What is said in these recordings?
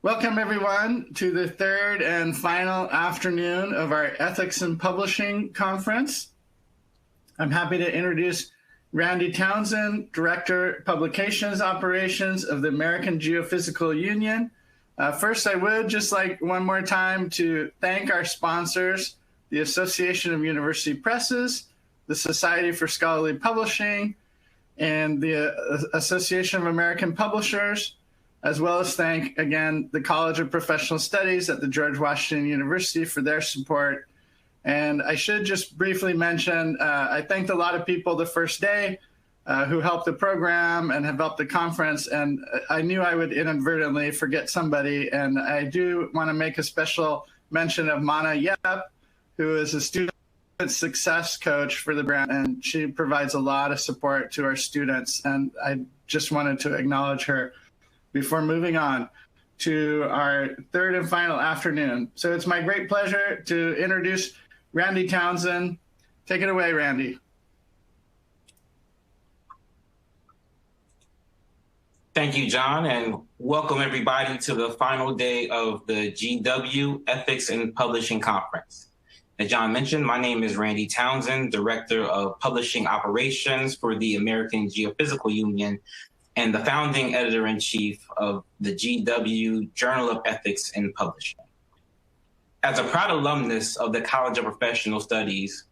Welcome, everyone, to the third and final afternoon of our Ethics in Publishing Conference. I'm happy to introduce Randy Townsend, Director, Publications Operations of the American Geophysical Union. First, I would just like one more time to thank our sponsors, the Association of University Presses, the Society for Scholarly Publishing, and the Association of American Publishers, as well as thank, again, the College of Professional Studies at the George Washington University for their support. And I should just briefly mention, I thanked a lot of people the first day who helped the program and have helped the conference, and I knew I would inadvertently forget somebody, and I do want to make a special mention of Mana Yep, who is a student success coach for the brand, and she provides a lot of support to our students, and I just wanted to acknowledge her before moving on to our third and final afternoon. So it's my great pleasure to introduce Randy Townsend. Take it away, Randy. Thank you, John, and welcome everybody to the final day of the GW Ethics in Publishing Conference. As John mentioned, my name is Randy Townsend, Director of Publishing Operations for the American Geophysical Union and the founding editor-in-chief of the GW Journal of Ethics in Publishing. As a proud alumnus of the College of Professional Studies,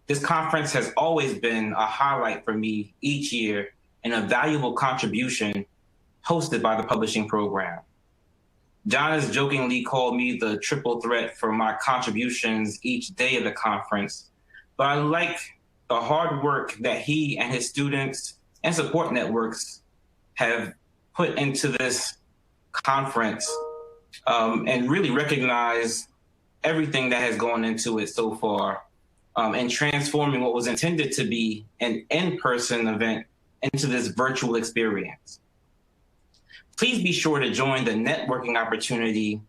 this conference has always been a highlight for me each year and a valuable contribution hosted by the publishing program. John has jokingly called me the triple threat for my contributions each day of the conference, but I like the hard work that he and his students and support networks have put into this conference and really recognize everything that has gone into it so far and transforming what was intended to be an in-person event into this virtual experience. Please be sure to join the networking opportunity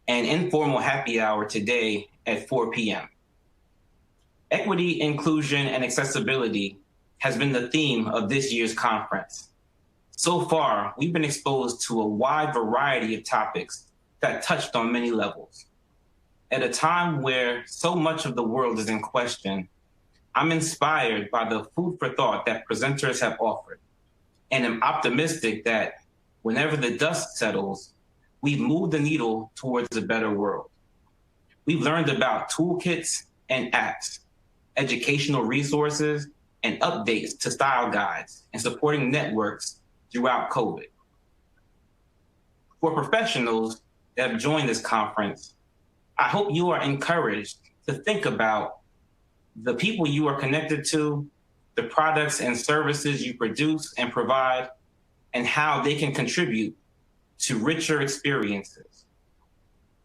and informal happy hour today at 4 p.m. Equity, inclusion, and accessibility has been the theme of this year's conference. So far, we've been exposed to a wide variety of topics that touched on many levels. At a time where so much of the world is in question, I'm inspired by the food for thought that presenters have offered, and am optimistic that whenever the dust settles, we've moved the needle towards a better world. We've learned about toolkits and apps, educational resources, and updates to style guides and supporting networks throughout COVID. For professionals that have joined this conference, I hope you are encouraged to think about the people you are connected to, the products and services you produce and provide, and how they can contribute to richer experiences.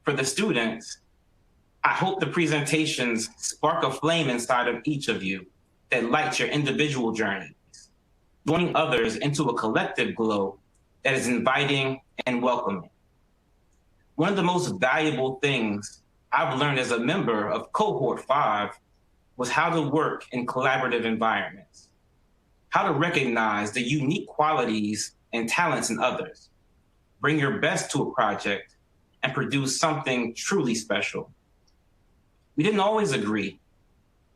For the students, I hope the presentations spark a flame inside of each of you that lights your individual journeys, joining others into a collective glow that is inviting and welcoming. One of the most valuable things I've learned as a member of Cohort 5 was how to work in collaborative environments, how to recognize the unique qualities and talents in others, bring your best to a project, and produce something truly special. We didn't always agree,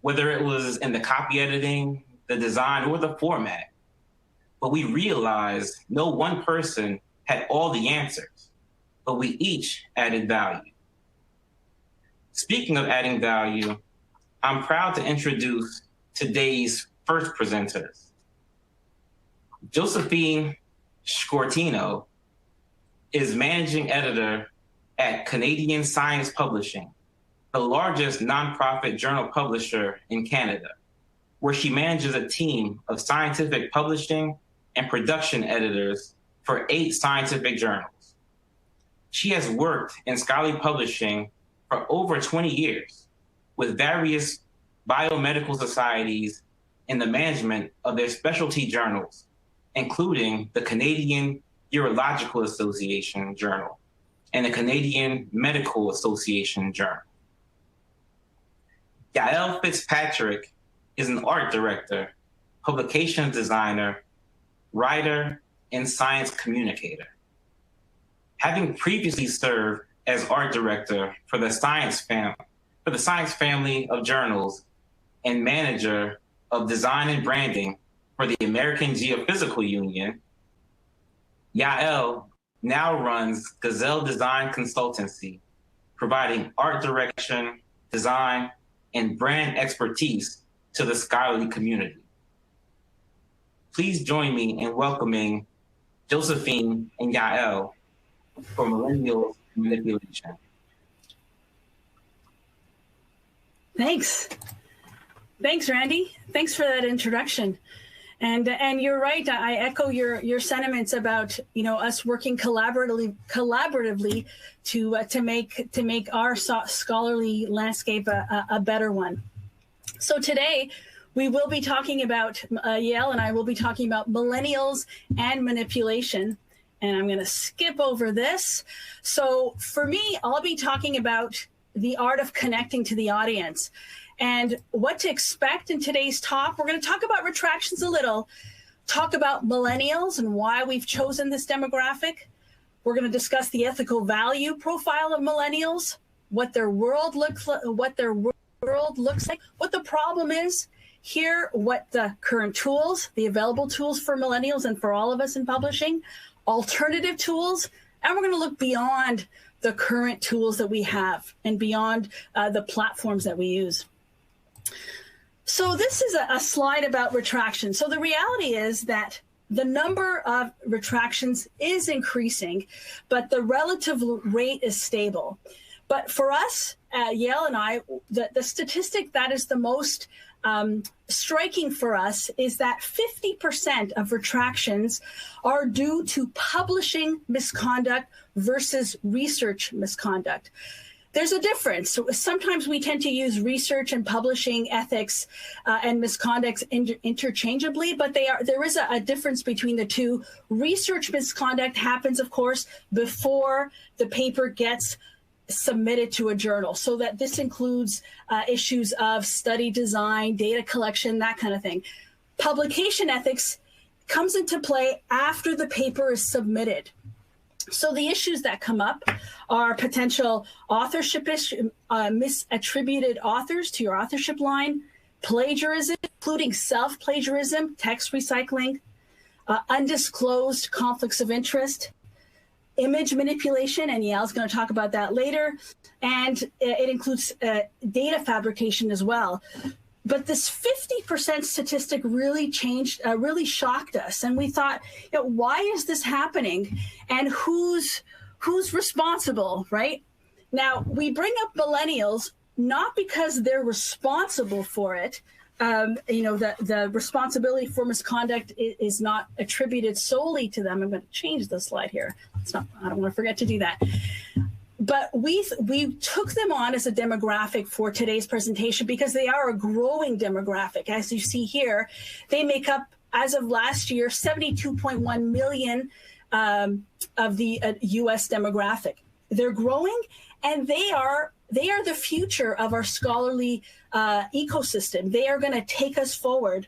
whether it was in the copy editing, the design, or the format, but we realized no one person had all the answers, but we each added value. Speaking of adding value, I'm proud to introduce today's first presenters. Josephine Sciortino is managing editor at Canadian Science Publishing, the largest nonprofit journal publisher in Canada, where she manages a team of scientific publishing and production editors for 8 scientific journals. She has worked in scholarly publishing for over 20 years with various biomedical societies in the management of their specialty journals, including the Canadian Urological Association Journal and the Canadian Medical Association Journal. Yael Fitzpatrick is an art director, publications designer, writer, and science communicator. having previously served as art director for the Science family of journals and manager of design and branding for the American Geophysical Union, Yael now runs Gazelle Design Consultancy, providing art direction, design, and brand expertise to the scholarly community. Please join me in welcoming Josephine and Yael for Millennials and Manipulation. Thanks, Randy. Thanks for that introduction. And you're right. I echo your sentiments about us working collaboratively to make our scholarly landscape a better one. So today we will be talking about Yael and I will be talking about millennials and manipulation. And I'm going to skip over this. So for me, I'll be talking about the art of connecting to the audience. And what to expect in today's talk. We're going to talk about retractions a little, talk about millennials and why we've chosen this demographic. We're going to discuss the ethical value profile of millennials, what their world looks like, what the problem is, hear what the current tools, the available tools for millennials and for all of us in publishing, alternative tools, and we're going to look beyond the current tools that we have and beyond the platforms that we use. So this is a slide about retraction. So the reality is that the number of retractions is increasing, but the relative rate is stable. But for us, Yael and I, the statistic that is the most striking for us is that 50% of retractions are due to publishing misconduct versus research misconduct. There's a difference. Sometimes we tend to use research and publishing ethics and misconduct interchangeably, but there is a difference between the two. Research misconduct happens, of course, before the paper gets submitted to a journal. So that this includes issues of study design, data collection, that kind of thing. Publication ethics comes into play after the paper is submitted. So the issues that come up are potential authorship issue, misattributed authors to your authorship line, plagiarism, including self-plagiarism, text recycling, undisclosed conflicts of interest, image manipulation, and Yael's going to talk about that later, and it includes data fabrication as well. But this 50% statistic really shocked us. And we thought, why is this happening? And who's responsible, right? Now, we bring up millennials not because they're responsible for it. The responsibility for misconduct is not attributed solely to them. I'm going to change the slide here. I don't want to forget to do that. But we took them on as a demographic for today's presentation because they are a growing demographic. As you see here, they make up, as of last year, 72.1 million of the U.S. demographic. They're growing, and they are the future of our scholarly ecosystem. They are going to take us forward.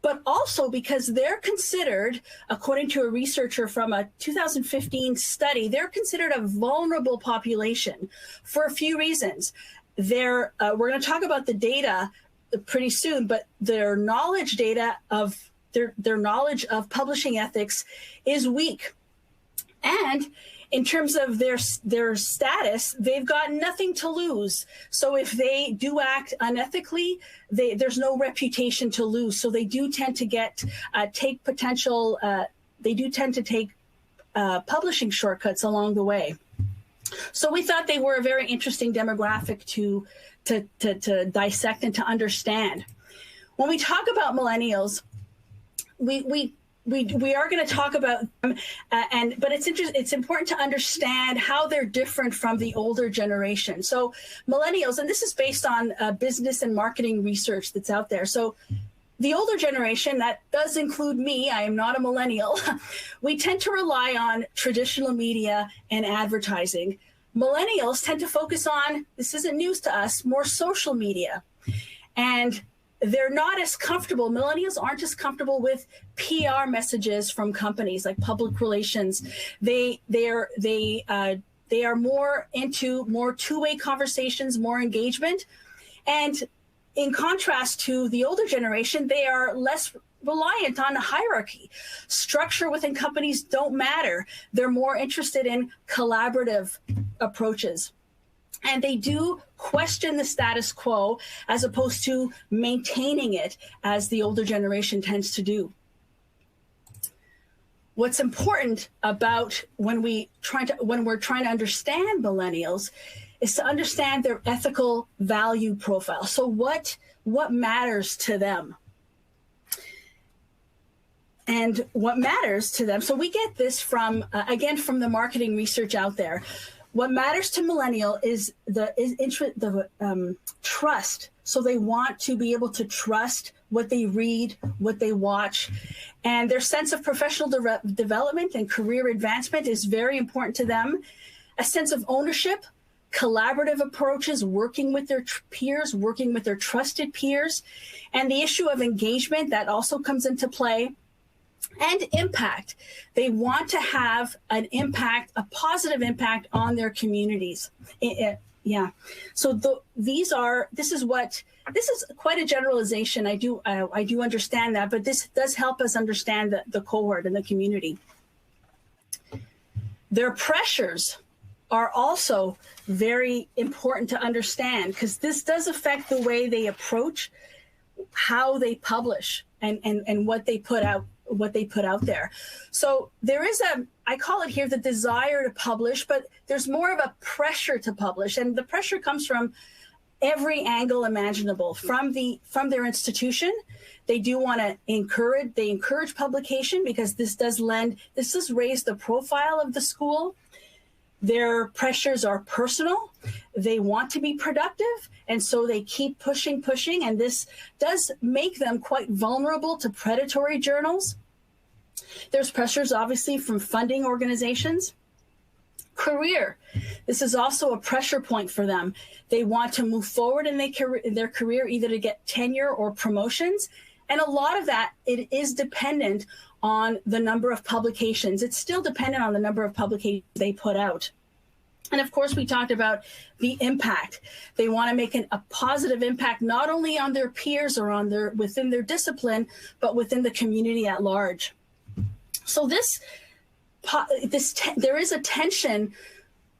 But also because they're considered, according to a researcher from a 2015 study, they're considered a vulnerable population for a few reasons. We're going to talk about the data pretty soon, but their knowledge of publishing ethics is weak. And in terms of their status, they've got nothing to lose. So if they do act unethically, there's no reputation to lose. So they do tend to take publishing shortcuts along the way. So we thought they were a very interesting demographic to dissect and to understand. When we talk about millennials, we are going to talk about them, but it's important to understand how they're different from the older generation. So millennials, and this is based on business and marketing research that's out there. So the older generation, that does include me, I am not a millennial, we tend to rely on traditional media and advertising. Millennials tend to focus on, this isn't news to us, more social media. And they're not as comfortable. Millennials aren't as comfortable with PR messages from companies like public relations. They are more into more two-way conversations, more engagement. And in contrast to the older generation, they are less reliant on hierarchy. Structure within companies don't matter. They're more interested in collaborative approaches. And they do question the status quo as opposed to maintaining it, as the older generation tends to do. What's important about when we're trying to understand millennials is to understand their ethical value profile. So what matters to them? And what matters to them, so we get this from, again, from the marketing research out there. What matters to millennial is the trust. So they want to be able to trust what they read, what they watch, and their sense of professional development and career advancement is very important to them. A sense of ownership, collaborative approaches, working with their peers, working with their trusted peers, and the issue of engagement that also comes into play. And impact. They want to have an impact, a positive impact on their communities. Yeah. So this is quite a generalization. I do understand that, but this does help us understand the cohort and the community. Their pressures are also very important to understand, because this does affect the way they approach, how they publish, and what they put out there. So there is I call it here the desire to publish, but there's more of a pressure to publish. And the pressure comes from every angle imaginable. From their institution, they do want to encourage publication, because this does raise the profile of the school. Their pressures are personal. They want to be productive, and so they keep pushing, and this does make them quite vulnerable to predatory journals. There's pressures, obviously, from funding organizations. Career. This is also a pressure point for them. They want to move forward in their career, either to get tenure or promotions, and a lot of that, it is dependent on the number of publications. It's still dependent on the number of publications they put out. And of course, we talked about the impact. They want to make a positive impact, not only on their peers or within their discipline, but within the community at large. So there is a tension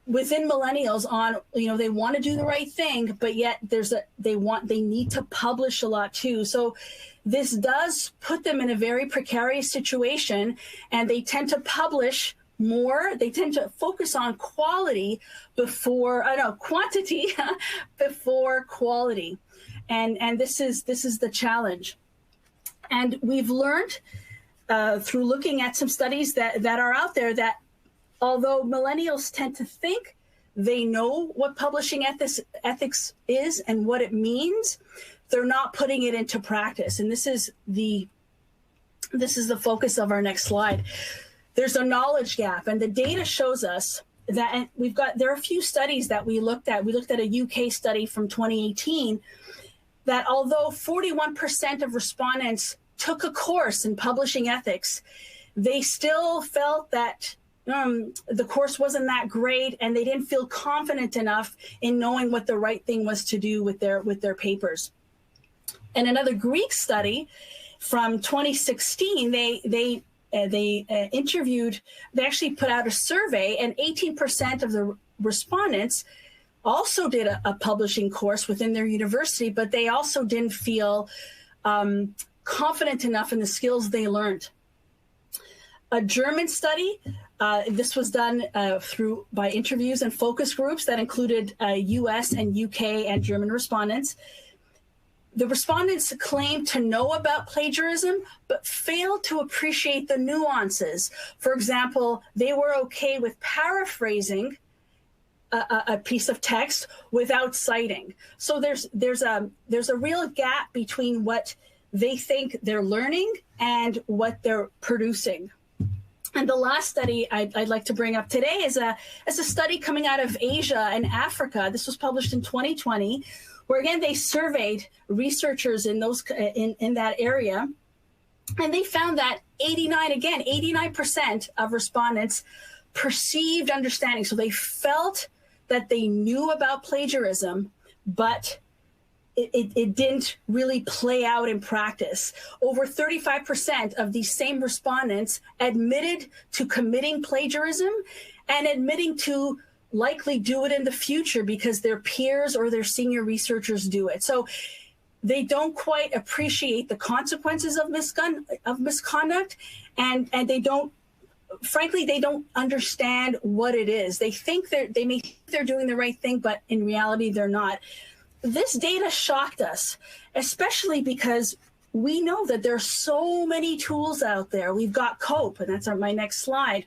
within millennials on, they want to do the right thing, but yet they need to publish a lot too. So this does put them in a very precarious situation, and they tend to publish more. They tend to focus on quantity before quality. And this is the challenge. And we've learned through looking at some studies that are out there that although millennials tend to think they know what publishing ethics is and what it means, they're not putting it into practice. And this is the focus of our next slide. There's a knowledge gap, and the data shows us that there are a few studies that we looked at. We looked at a UK study from 2018 that although 41% of respondents took a course in publishing ethics, they still felt that the course wasn't that great, and they didn't feel confident enough in knowing what the right thing was to do with their papers. And another Greek study from 2016, they actually put out a survey, and 18% of the respondents also did a publishing course within their university, but they also didn't feel confident enough in the skills they learned. A German study, this was done by interviews and focus groups that included US and UK and German respondents. The respondents claimed to know about plagiarism, but failed to appreciate the nuances. For example, they were okay with paraphrasing a piece of text without citing. So there's a real gap between what they think they're learning and what they're producing. And the last study I'd like to bring up today is a study coming out of Asia and Africa. This was published in 2020, where again, they surveyed researchers in those in that area. And they found that 89% of respondents perceived understanding. So they felt that they knew about plagiarism, but it didn't really play out in practice. Over 35% of these same respondents admitted to committing plagiarism and admitting to likely do it in the future because their peers or their senior researchers do it. So they don't quite appreciate the consequences of misconduct, and they don't, frankly, they don't understand what it is. They think they may think they're doing the right thing, but in reality, they're not. This data shocked us, especially because we know that there are so many tools out there. We've got COPE, and that's my next slide.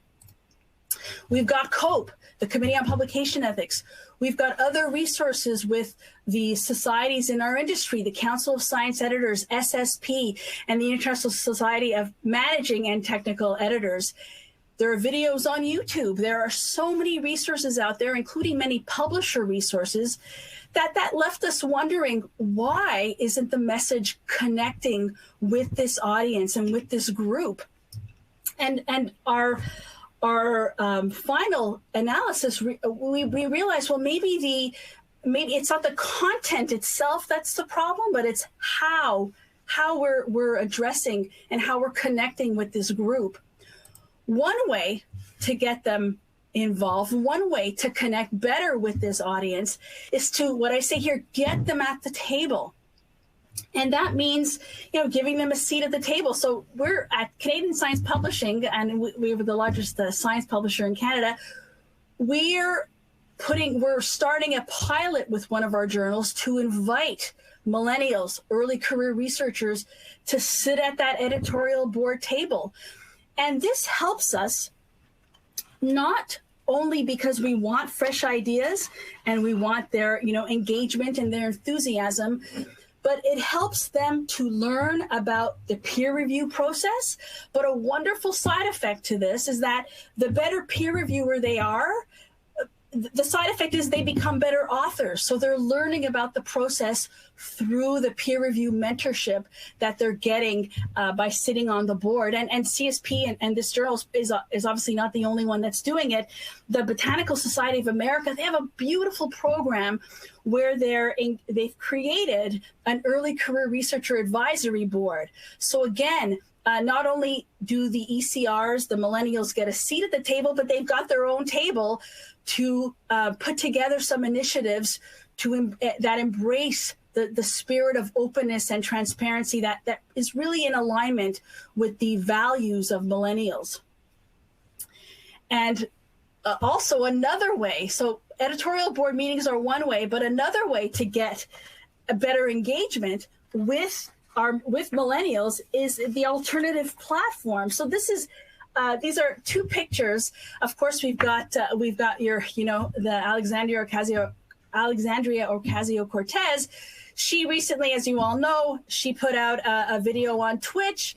We've got COPE, the Committee on Publication Ethics. We've got other resources with the societies in our industry, the Council of Science Editors, SSP, and the International Society of Managing and Technical Editors. There are videos on YouTube. There are so many resources out there, including many publisher resources, that left us wondering, why isn't the message connecting with this audience and with this group? And our final analysis, we realized, well, maybe it's not the content itself that's the problem, but it's how we're addressing and how we're connecting with this group. One way to get them involved, one way to connect better with this audience is to, what I say here, get them at the table. And that means, giving them a seat at the table. So we're at Canadian Science Publishing, and we were the largest science publisher in Canada. We're starting a pilot with one of our journals to invite millennials, early career researchers, to sit at that editorial board table. And this helps us not only because we want fresh ideas and we want their, engagement and their enthusiasm, but it helps them to learn about the peer review process. But a wonderful side effect to this is that the better peer reviewer they are, the side effect is they become better authors. So they're learning about the process through the peer review mentorship that they're getting by sitting on the board. And CSP and this journal is obviously not the only one that's doing it. The Botanical Society of America, they have a beautiful program where they've created an early career researcher advisory board. So again, not only do the ECRs, the millennials, get a seat at the table, but they've got their own table to put together some initiatives that embrace the spirit of openness and transparency that is really in alignment with the values of millennials. And also another way, so editorial board meetings are one way, but another way to get a better engagement with millennials is the alternative platform. So this is these are two pictures. Of course, we've got your the Alexandria Ocasio-Cortez. She recently, as you all know, she put out a video on Twitch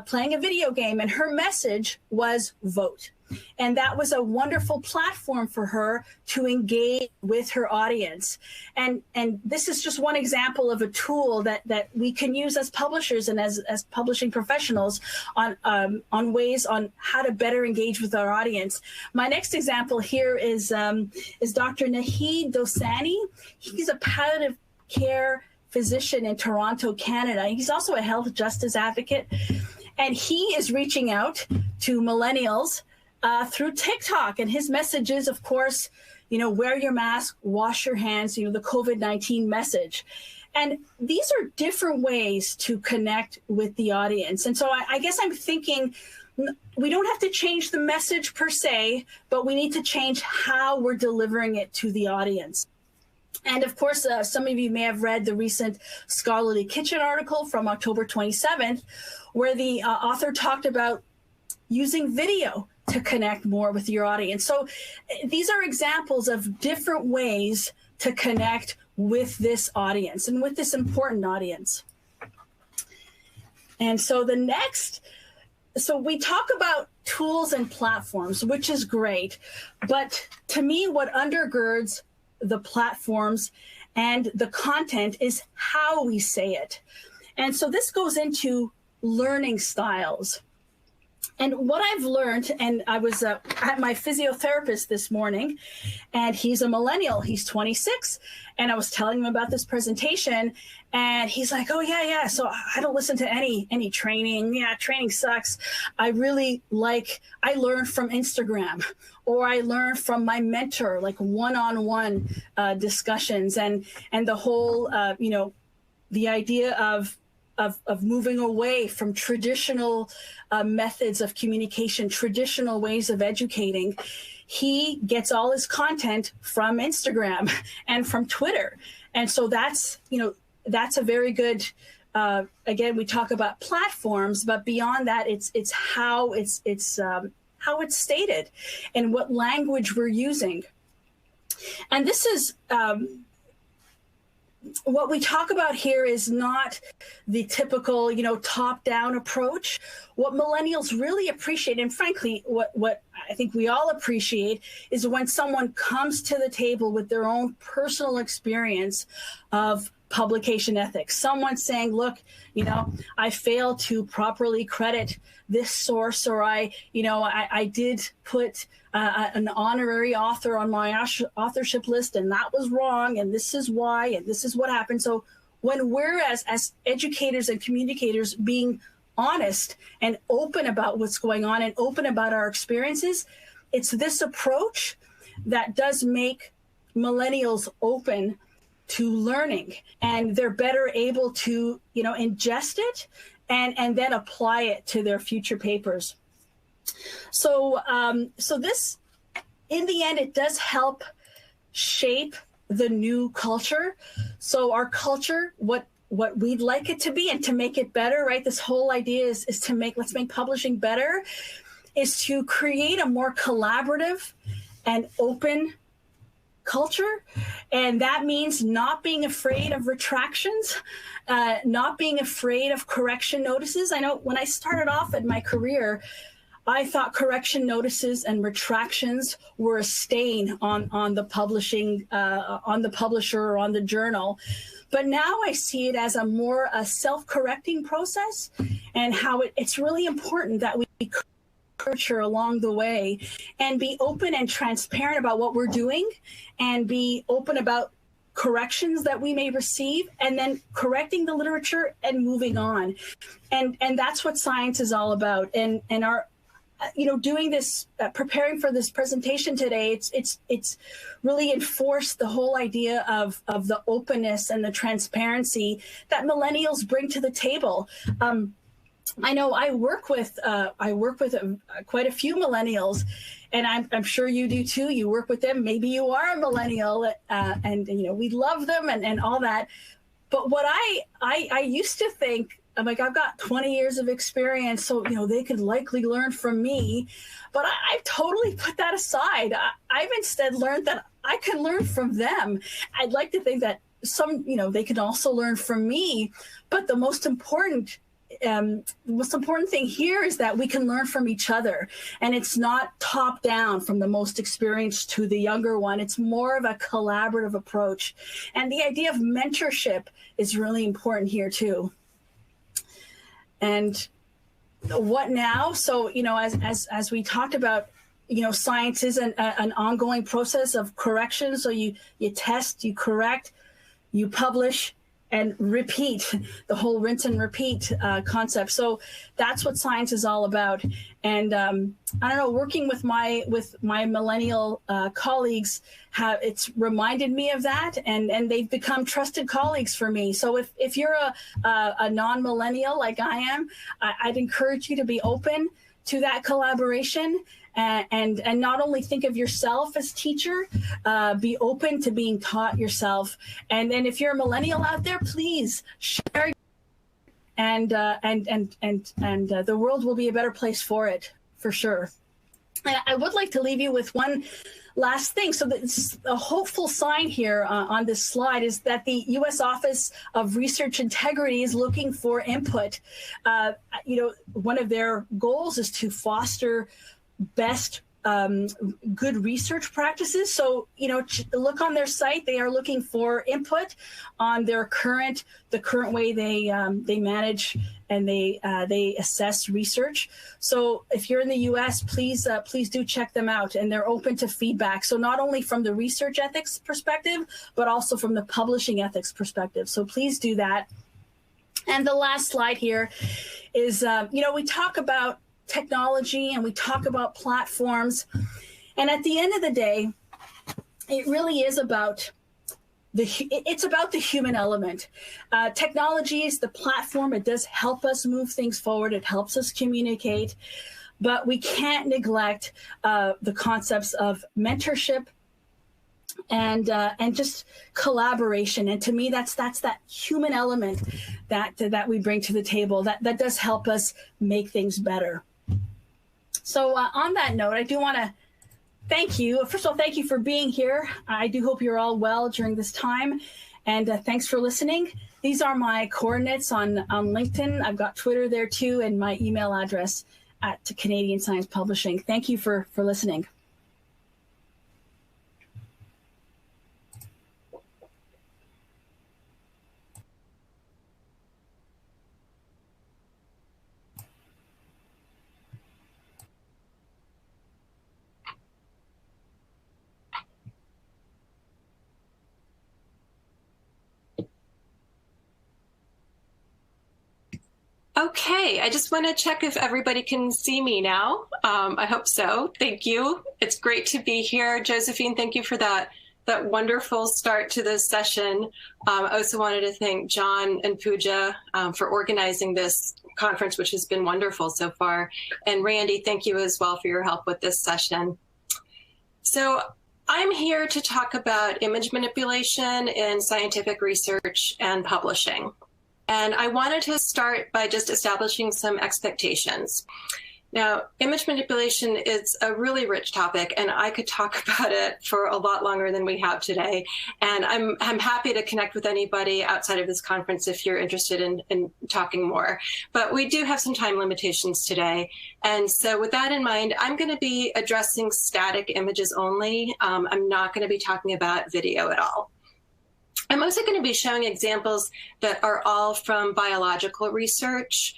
playing a video game, and her message was vote. And that was a wonderful platform for her to engage with her audience. And this is just one example of a tool that we can use as publishers and as publishing professionals on ways on how to better engage with our audience. My next example here is Dr. Naheed Dosani. He's a palliative care physician in Toronto, Canada. He's also a health justice advocate, and he is reaching out to millennials through TikTok. And his message is, of course, wear your mask, wash your hands, the COVID-19 message. And these are different ways to connect with the audience. And so I guess I'm thinking we don't have to change the message per se, but we need to change how we're delivering it to the audience. And of course, some of you may have read the recent Scholarly Kitchen article from October 27th, where the author talked about using video to connect more with your audience. So these are examples of different ways to connect with this audience and with this important audience. And so so we talk about tools and platforms, which is great. But to me, what undergirds the platforms and the content is how we say it. And so this goes into learning styles. And what I've learned, and I was at my physiotherapist this morning, and he's a millennial, he's 26, and I was telling him about this presentation, and he's like, oh, yeah, so I don't listen to any training. Yeah, training sucks. I learn from Instagram, or I learn from my mentor, like one-on-one discussions, and the whole, the idea of moving away from traditional methods of communication, traditional ways of educating. He gets all his content from Instagram and from Twitter. And so that's a very good, again, we talk about platforms, but beyond that, it's how it's stated and what language we're using. And this is, what we talk about here is not the typical, top-down approach. What millennials really appreciate, and frankly, what I think we all appreciate, is when someone comes to the table with their own personal experience of publication ethics. Someone saying, look, I failed to properly credit this source, or I did put an honorary author on my authorship list, and that was wrong, and this is why, and this is what happened. So when we're as educators and communicators being honest and open about what's going on and open about our experiences, it's this approach that does make millennials open to learning, and they're better able to, ingest it and then apply it to their future papers. So this, in the end, it does help shape the new culture. So our culture, what we'd like it to be, and to make it better, right? This whole idea is let's make publishing better, is to create a more collaborative and open culture. And that means not being afraid of retractions, not being afraid of correction notices. I know when I started off in my career, I thought correction notices and retractions were a stain on the publishing, on the publisher or on the journal. But now I see it as a self-correcting process, and how it's really important that we nurture along the way and be open and transparent about what we're doing, and be open about corrections that we may receive, and then correcting the literature and moving on. And that's what science is all about. And our, doing this, preparing for this presentation today, it's really enforced the whole idea of the openness and the transparency that millennials bring to the table. I know I work with quite a few millennials, and I'm sure you do too. You work with them. Maybe you are a millennial, and we love them and all that. But what I used to think, I'm like, I've got 20 years of experience, so they could likely learn from me. But I've totally put that aside. I've instead learned that I can learn from them. I'd like to think that they can also learn from me. But the most important thing here is that we can learn from each other, and it's not top down from the most experienced to the younger one. It's more of a collaborative approach, and the idea of mentorship is really important here too. And what now? So as we talked about, science is an ongoing process of correction. So you test, you correct, you publish, and repeat, the whole rinse and repeat concept. So that's what science is all about. And I don't know, working with my millennial colleagues, it's reminded me of that, and they've become trusted colleagues for me. So if you're a non-millennial like I am, I'd encourage you to be open to that collaboration. And not only think of yourself as teacher, be open to being taught yourself. And then if you're a millennial out there, please share, and the world will be a better place for it, for sure. And I would like to leave you with one last thing. So a hopeful sign here on this slide is that the U.S. Office of Research Integrity is looking for input. One of their goals is to foster best good research practices. So, look on their site. They are looking for input on the current way they manage and they assess research. So if you're in the US, please do check them out. And they're open to feedback. So not only from the research ethics perspective, but also from the publishing ethics perspective. So please do that. And the last slide here is, we talk about technology and we talk about platforms. And at the end of the day, it really is about the human element. Technology is the platform. It does help us move things forward. It helps us communicate, but we can't neglect the concepts of mentorship and just collaboration. And to me, that's that human element that we bring to the table that does help us make things better. So on that note, I do want to thank you. First of all, thank you for being here. I do hope you're all well during this time. And thanks for listening. These are my coordinates on LinkedIn. I've got Twitter there too, and my email address at Canadian Science Publishing. Thank you for listening. Okay, I just want to check if everybody can see me now. I hope so. Thank you. It's great to be here. Josephine, thank you for that wonderful start to this session. I also wanted to thank John and Pooja for organizing this conference, which has been wonderful so far. And Randy, thank you as well for your help with this session. So I'm here to talk about image manipulation in scientific research and publishing. And I wanted to start by just establishing some expectations. Now, image manipulation is a really rich topic, and I could talk about it for a lot longer than we have today. And I'm happy to connect with anybody outside of this conference if you're interested in talking more. But we do have some time limitations today. And so with that in mind, I'm going to be addressing static images only. I'm not going to be talking about video at all. I'm also going to be showing examples that are all from biological research.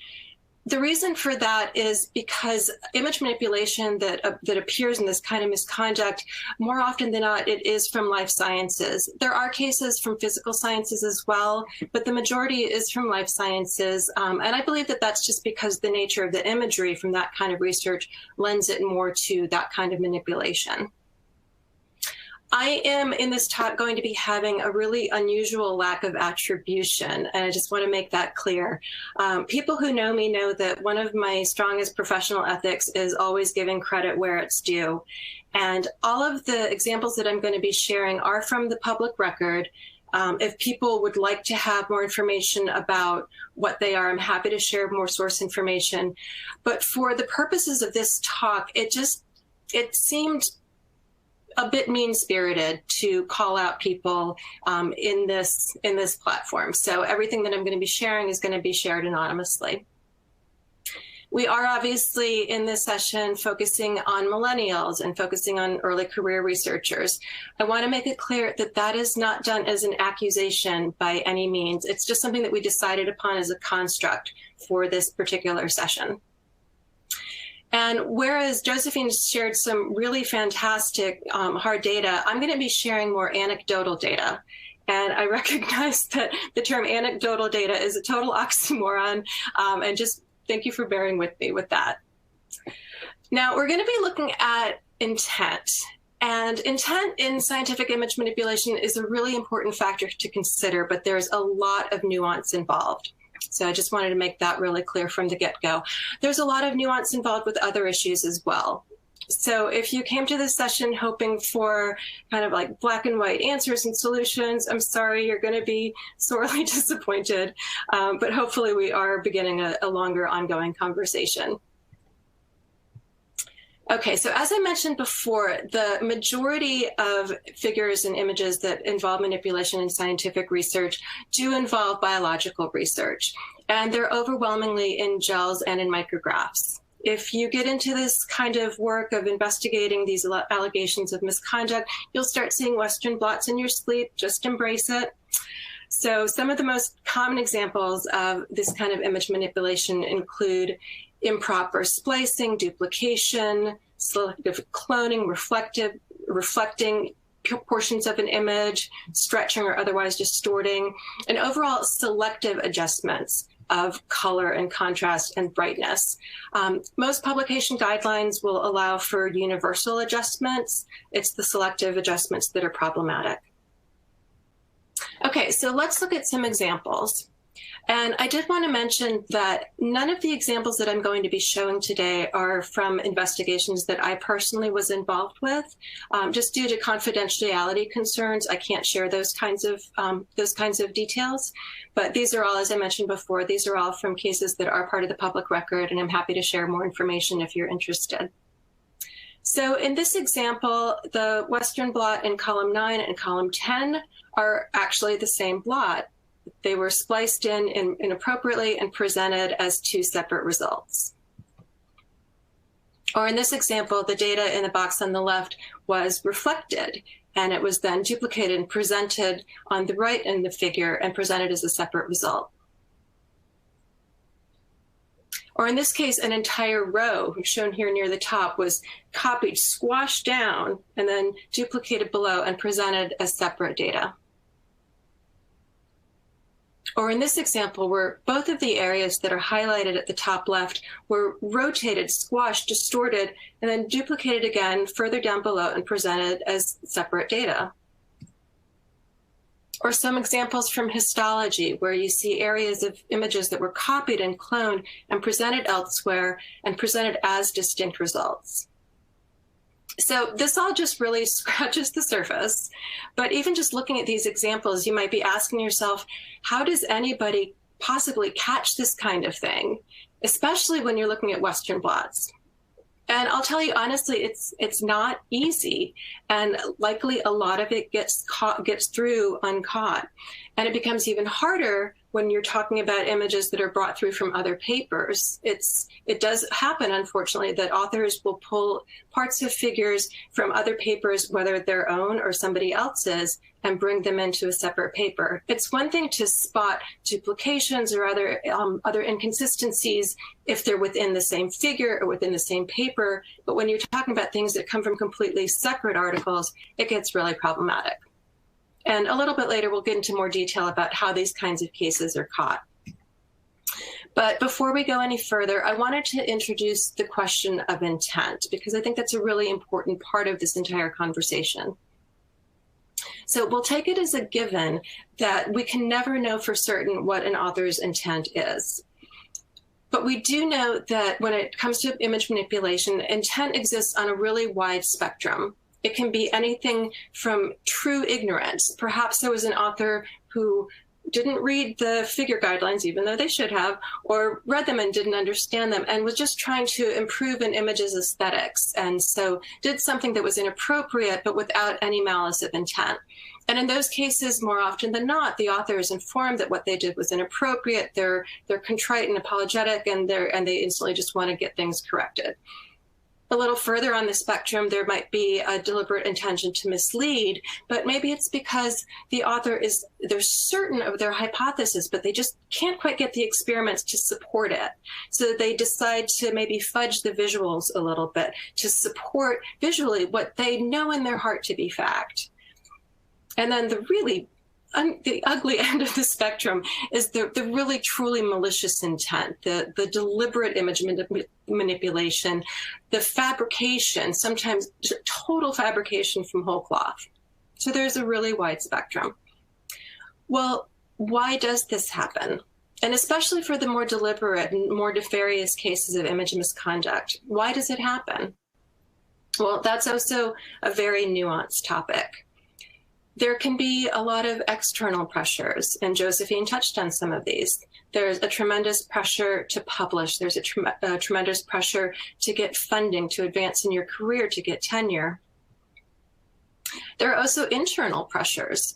The reason for that is because image manipulation that appears in this kind of misconduct, more often than not, it is from life sciences. There are cases from physical sciences as well, but the majority is from life sciences. And I believe that that's just because the nature of the imagery from that kind of research lends it more to that kind of manipulation. I am in this talk going to be having a really unusual lack of attribution, and I just want to make that clear. People who know me know that one of my strongest professional ethics is always giving credit where it's due. And all of the examples that I'm going to be sharing are from the public record. If people would like to have more information about what they are, I'm happy to share more source information. But for the purposes of this talk, it seemed a bit mean-spirited to call out people in this platform. So everything that I'm going to be sharing is going to be shared anonymously. We are obviously in this session focusing on millennials and focusing on early career researchers. I want to make it clear that that is not done as an accusation by any means. It's just something that we decided upon as a construct for this particular session. And whereas Josephine shared some really fantastic hard data, I'm going to be sharing more anecdotal data. And I recognize that the term anecdotal data is a total oxymoron, and just thank you for bearing with me with that. Now, we're going to be looking at intent. And intent in scientific image manipulation is a really important factor to consider, but there's a lot of nuance involved. So I just wanted to make that really clear from the get-go. There's a lot of nuance involved with other issues as well. So if you came to this session hoping for kind of like black and white answers and solutions, I'm sorry, you're going to be sorely disappointed. But hopefully we are beginning a longer ongoing conversation. Okay, so as I mentioned before, the majority of figures and images that involve manipulation in scientific research do involve biological research, and they're overwhelmingly in gels and in micrographs. if you get into this kind of work of investigating these allegations of misconduct, you'll start seeing Western blots in your sleep. Just embrace it. So some of the most common examples of this kind of image manipulation include improper splicing, duplication, selective cloning, reflecting portions of an image, stretching or otherwise distorting, and overall selective adjustments of color and contrast and brightness. Most publication guidelines will allow for universal adjustments. It's the selective adjustments that are problematic. Okay, so let's look at some examples. And I did want to mention that none of the examples that I'm going to be showing today are from investigations that I personally was involved with. Just due to confidentiality concerns, I can't share those kinds of details. But these are all, as I mentioned before, these are all from cases that are part of the public record, and I'm happy to share more information if you're interested. So in this example, the Western blot in column 9 and column 10 are actually the same blot. They were spliced in inappropriately and presented as two separate results. Or in this example, the data in the box on the left was reflected, and it was then duplicated and presented on the right in the figure and presented as a separate result. Or in this case, an entire row, shown here near the top, was copied, squashed down, and then duplicated below and presented as separate data. Or in this example, where both of the areas that are highlighted at the top left were rotated, squashed, distorted, and then duplicated again further down below and presented as separate data. Or some examples from histology, where you see areas of images that were copied and cloned and presented elsewhere and presented as distinct results. So this all just really scratches the surface. But even just looking at these examples, you might be asking yourself, how does anybody possibly catch this kind of thing, especially when you're looking at Western blots? And I'll tell you honestly, it's not easy, and likely a lot of it gets through uncaught. And it becomes even harder when you're talking about images that are brought through from other papers. It does happen, unfortunately, that authors will pull parts of figures from other papers, whether their own or somebody else's, and bring them into a separate paper. It's one thing to spot duplications or other inconsistencies if they're within the same figure or within the same paper, but when you're talking about things that come from completely separate articles, it gets really problematic. And a little bit later, we'll get into more detail about how these kinds of cases are caught. But before we go any further, I wanted to introduce the question of intent, because I think that's a really important part of this entire conversation. So we'll take it as a given that we can never know for certain what an author's intent is. But we do know that when it comes to image manipulation, intent exists on a really wide spectrum. It can be anything from true ignorance. Perhaps there was an author who didn't read the figure guidelines, even though they should have, or read them and didn't understand them, and was just trying to improve an image's aesthetics. And so did something that was inappropriate, but without any malice of intent. And in those cases, more often than not, the author is informed that what they did was inappropriate. They're contrite and apologetic, and they instantly just want to get things corrected. A little further on the spectrum, there might be a deliberate intention to mislead, but maybe it's because the author they're certain of their hypothesis, but they just can't quite get the experiments to support it. So they decide to maybe fudge the visuals a little bit to support visually what they know in their heart to be fact. And then the ugly end of the spectrum is the really truly malicious intent, the deliberate image manipulation, the fabrication, sometimes total fabrication from whole cloth. So there's a really wide spectrum. Well, why does this happen? And especially for the more deliberate and more nefarious cases of image misconduct, why does it happen? Well, that's also a very nuanced topic. There can be a lot of external pressures, and Josephine touched on some of these. There's a tremendous pressure to publish. There's a tremendous pressure to get funding, to advance in your career, to get tenure. There are also internal pressures.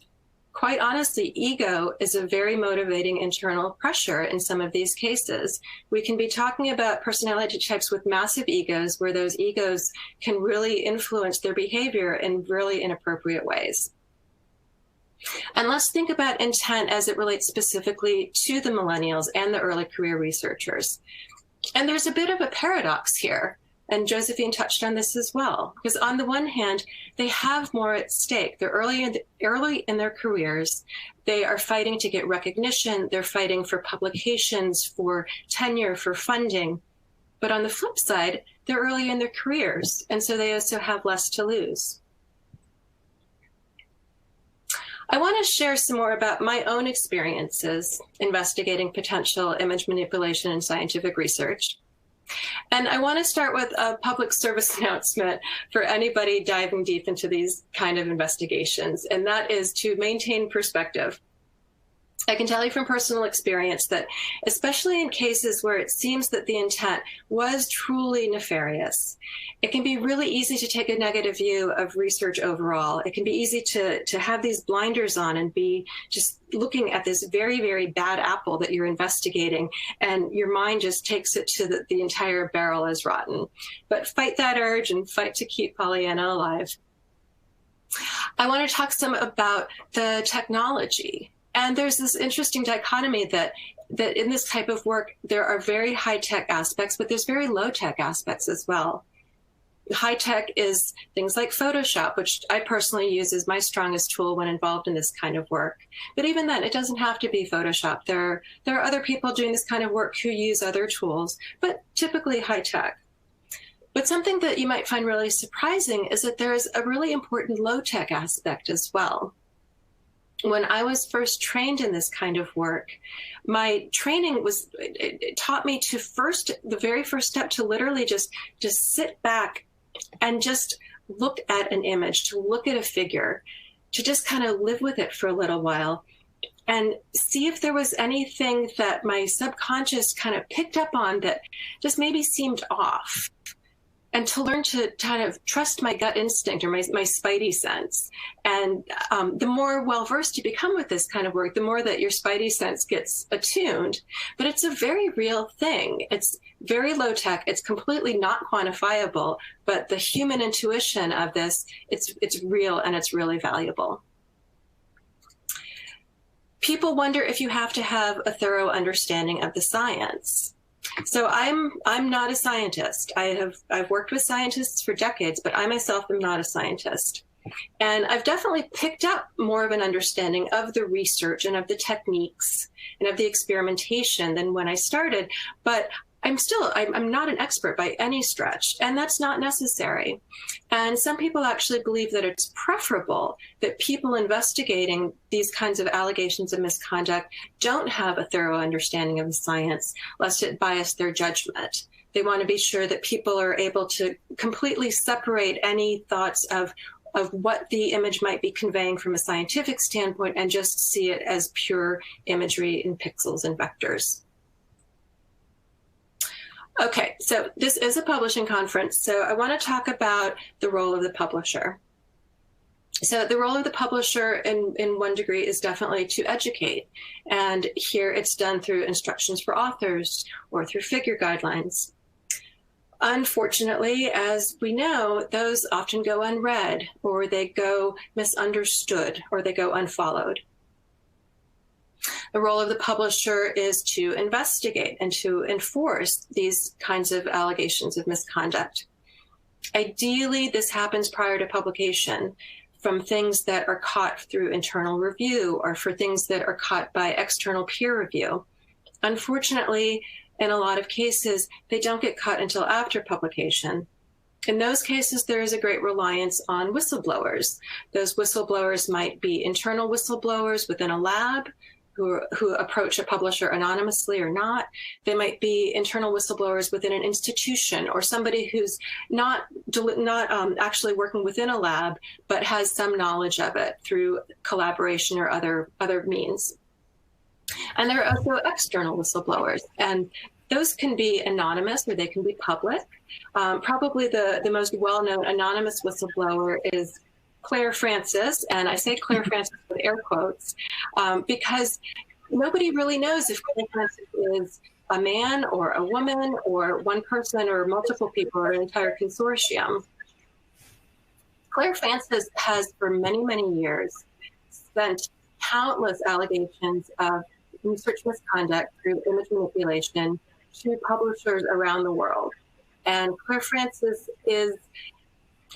quite honestly, ego is a very motivating internal pressure in some of these cases. We can be talking about personality types with massive egos, where those egos can really influence their behavior in really inappropriate ways. And let's think about intent as it relates specifically to the millennials and the early career researchers. And there's a bit of a paradox here. And Josephine touched on this as well, because on the one hand, they have more at stake. They're early in their careers. They are fighting to get recognition. They're fighting for publications, for tenure, for funding. But on the flip side, they're early in their careers, and so they also have less to lose. I want to share some more about my own experiences investigating potential image manipulation in scientific research. And I want to start with a public service announcement for anybody diving deep into these kind of investigations, and that is to maintain perspective. I can tell you from personal experience that, especially in cases where it seems that the intent was truly nefarious, it can be really easy to take a negative view of research overall. It can be easy to have these blinders on and be just looking at this very, very bad apple that you're investigating, and your mind just takes it to the entire barrel as rotten. But fight that urge and fight to keep Pollyanna alive. I want to talk some about the technology. And there's this interesting dichotomy that in this type of work, there are very high-tech aspects, but there's very low-tech aspects as well. High-tech is things like Photoshop, which I personally use as my strongest tool when involved in this kind of work. But even then, it doesn't have to be Photoshop. There are other people doing this kind of work who use other tools, but typically high-tech. But something that you might find really surprising is that there is a really important low-tech aspect as well. When I was first trained in this kind of work, my training it taught me to the very first step to literally just sit back and just look at an image, to look at a figure, to just kind of live with it for a little while and see if there was anything that my subconscious kind of picked up on that just maybe seemed off. And to learn to kind of trust my gut instinct or my spidey sense. And the more well-versed you become with this kind of work, the more that your spidey sense gets attuned. But it's a very real thing. It's very low-tech. It's completely not quantifiable. But the human intuition of this, it's real and it's really valuable. People wonder if you have to have a thorough understanding of the science. So I'm not a scientist. I've worked with scientists for decades, but I myself am not a scientist. And I've definitely picked up more of an understanding of the research and of the techniques and of the experimentation than when I started. But I'm not an expert by any stretch, and that's not necessary. And some people actually believe that it's preferable that people investigating these kinds of allegations of misconduct don't have a thorough understanding of the science, lest it bias their judgment. They want to be sure that people are able to completely separate any thoughts of what the image might be conveying from a scientific standpoint and just see it as pure imagery in pixels and vectors. Okay, so this is a publishing conference, so I want to talk about the role of the publisher. So the role of the publisher in one degree is definitely to educate. And here it's done through instructions for authors or through figure guidelines. Unfortunately, as we know, those often go unread, or they go misunderstood, or they go unfollowed. The role of the publisher is to investigate and to enforce these kinds of allegations of misconduct. Ideally, this happens prior to publication from things that are caught through internal review or for things that are caught by external peer review. Unfortunately, in a lot of cases, they don't get caught until after publication. In those cases, there is a great reliance on whistleblowers. Those whistleblowers might be internal whistleblowers within a lab who approach a publisher anonymously or not. They might be internal whistleblowers within an institution or somebody who's not actually working within a lab, but has some knowledge of it through collaboration or other means. And there are also external whistleblowers, and those can be anonymous or they can be public. Probably the most well-known anonymous whistleblower is Claire Francis, and I say Claire Francis with air quotes, because nobody really knows if Claire Francis is a man or a woman or one person or multiple people or an entire consortium. Claire Francis has for many, many years sent countless allegations of research misconduct through image manipulation to publishers around the world. And Claire Francis is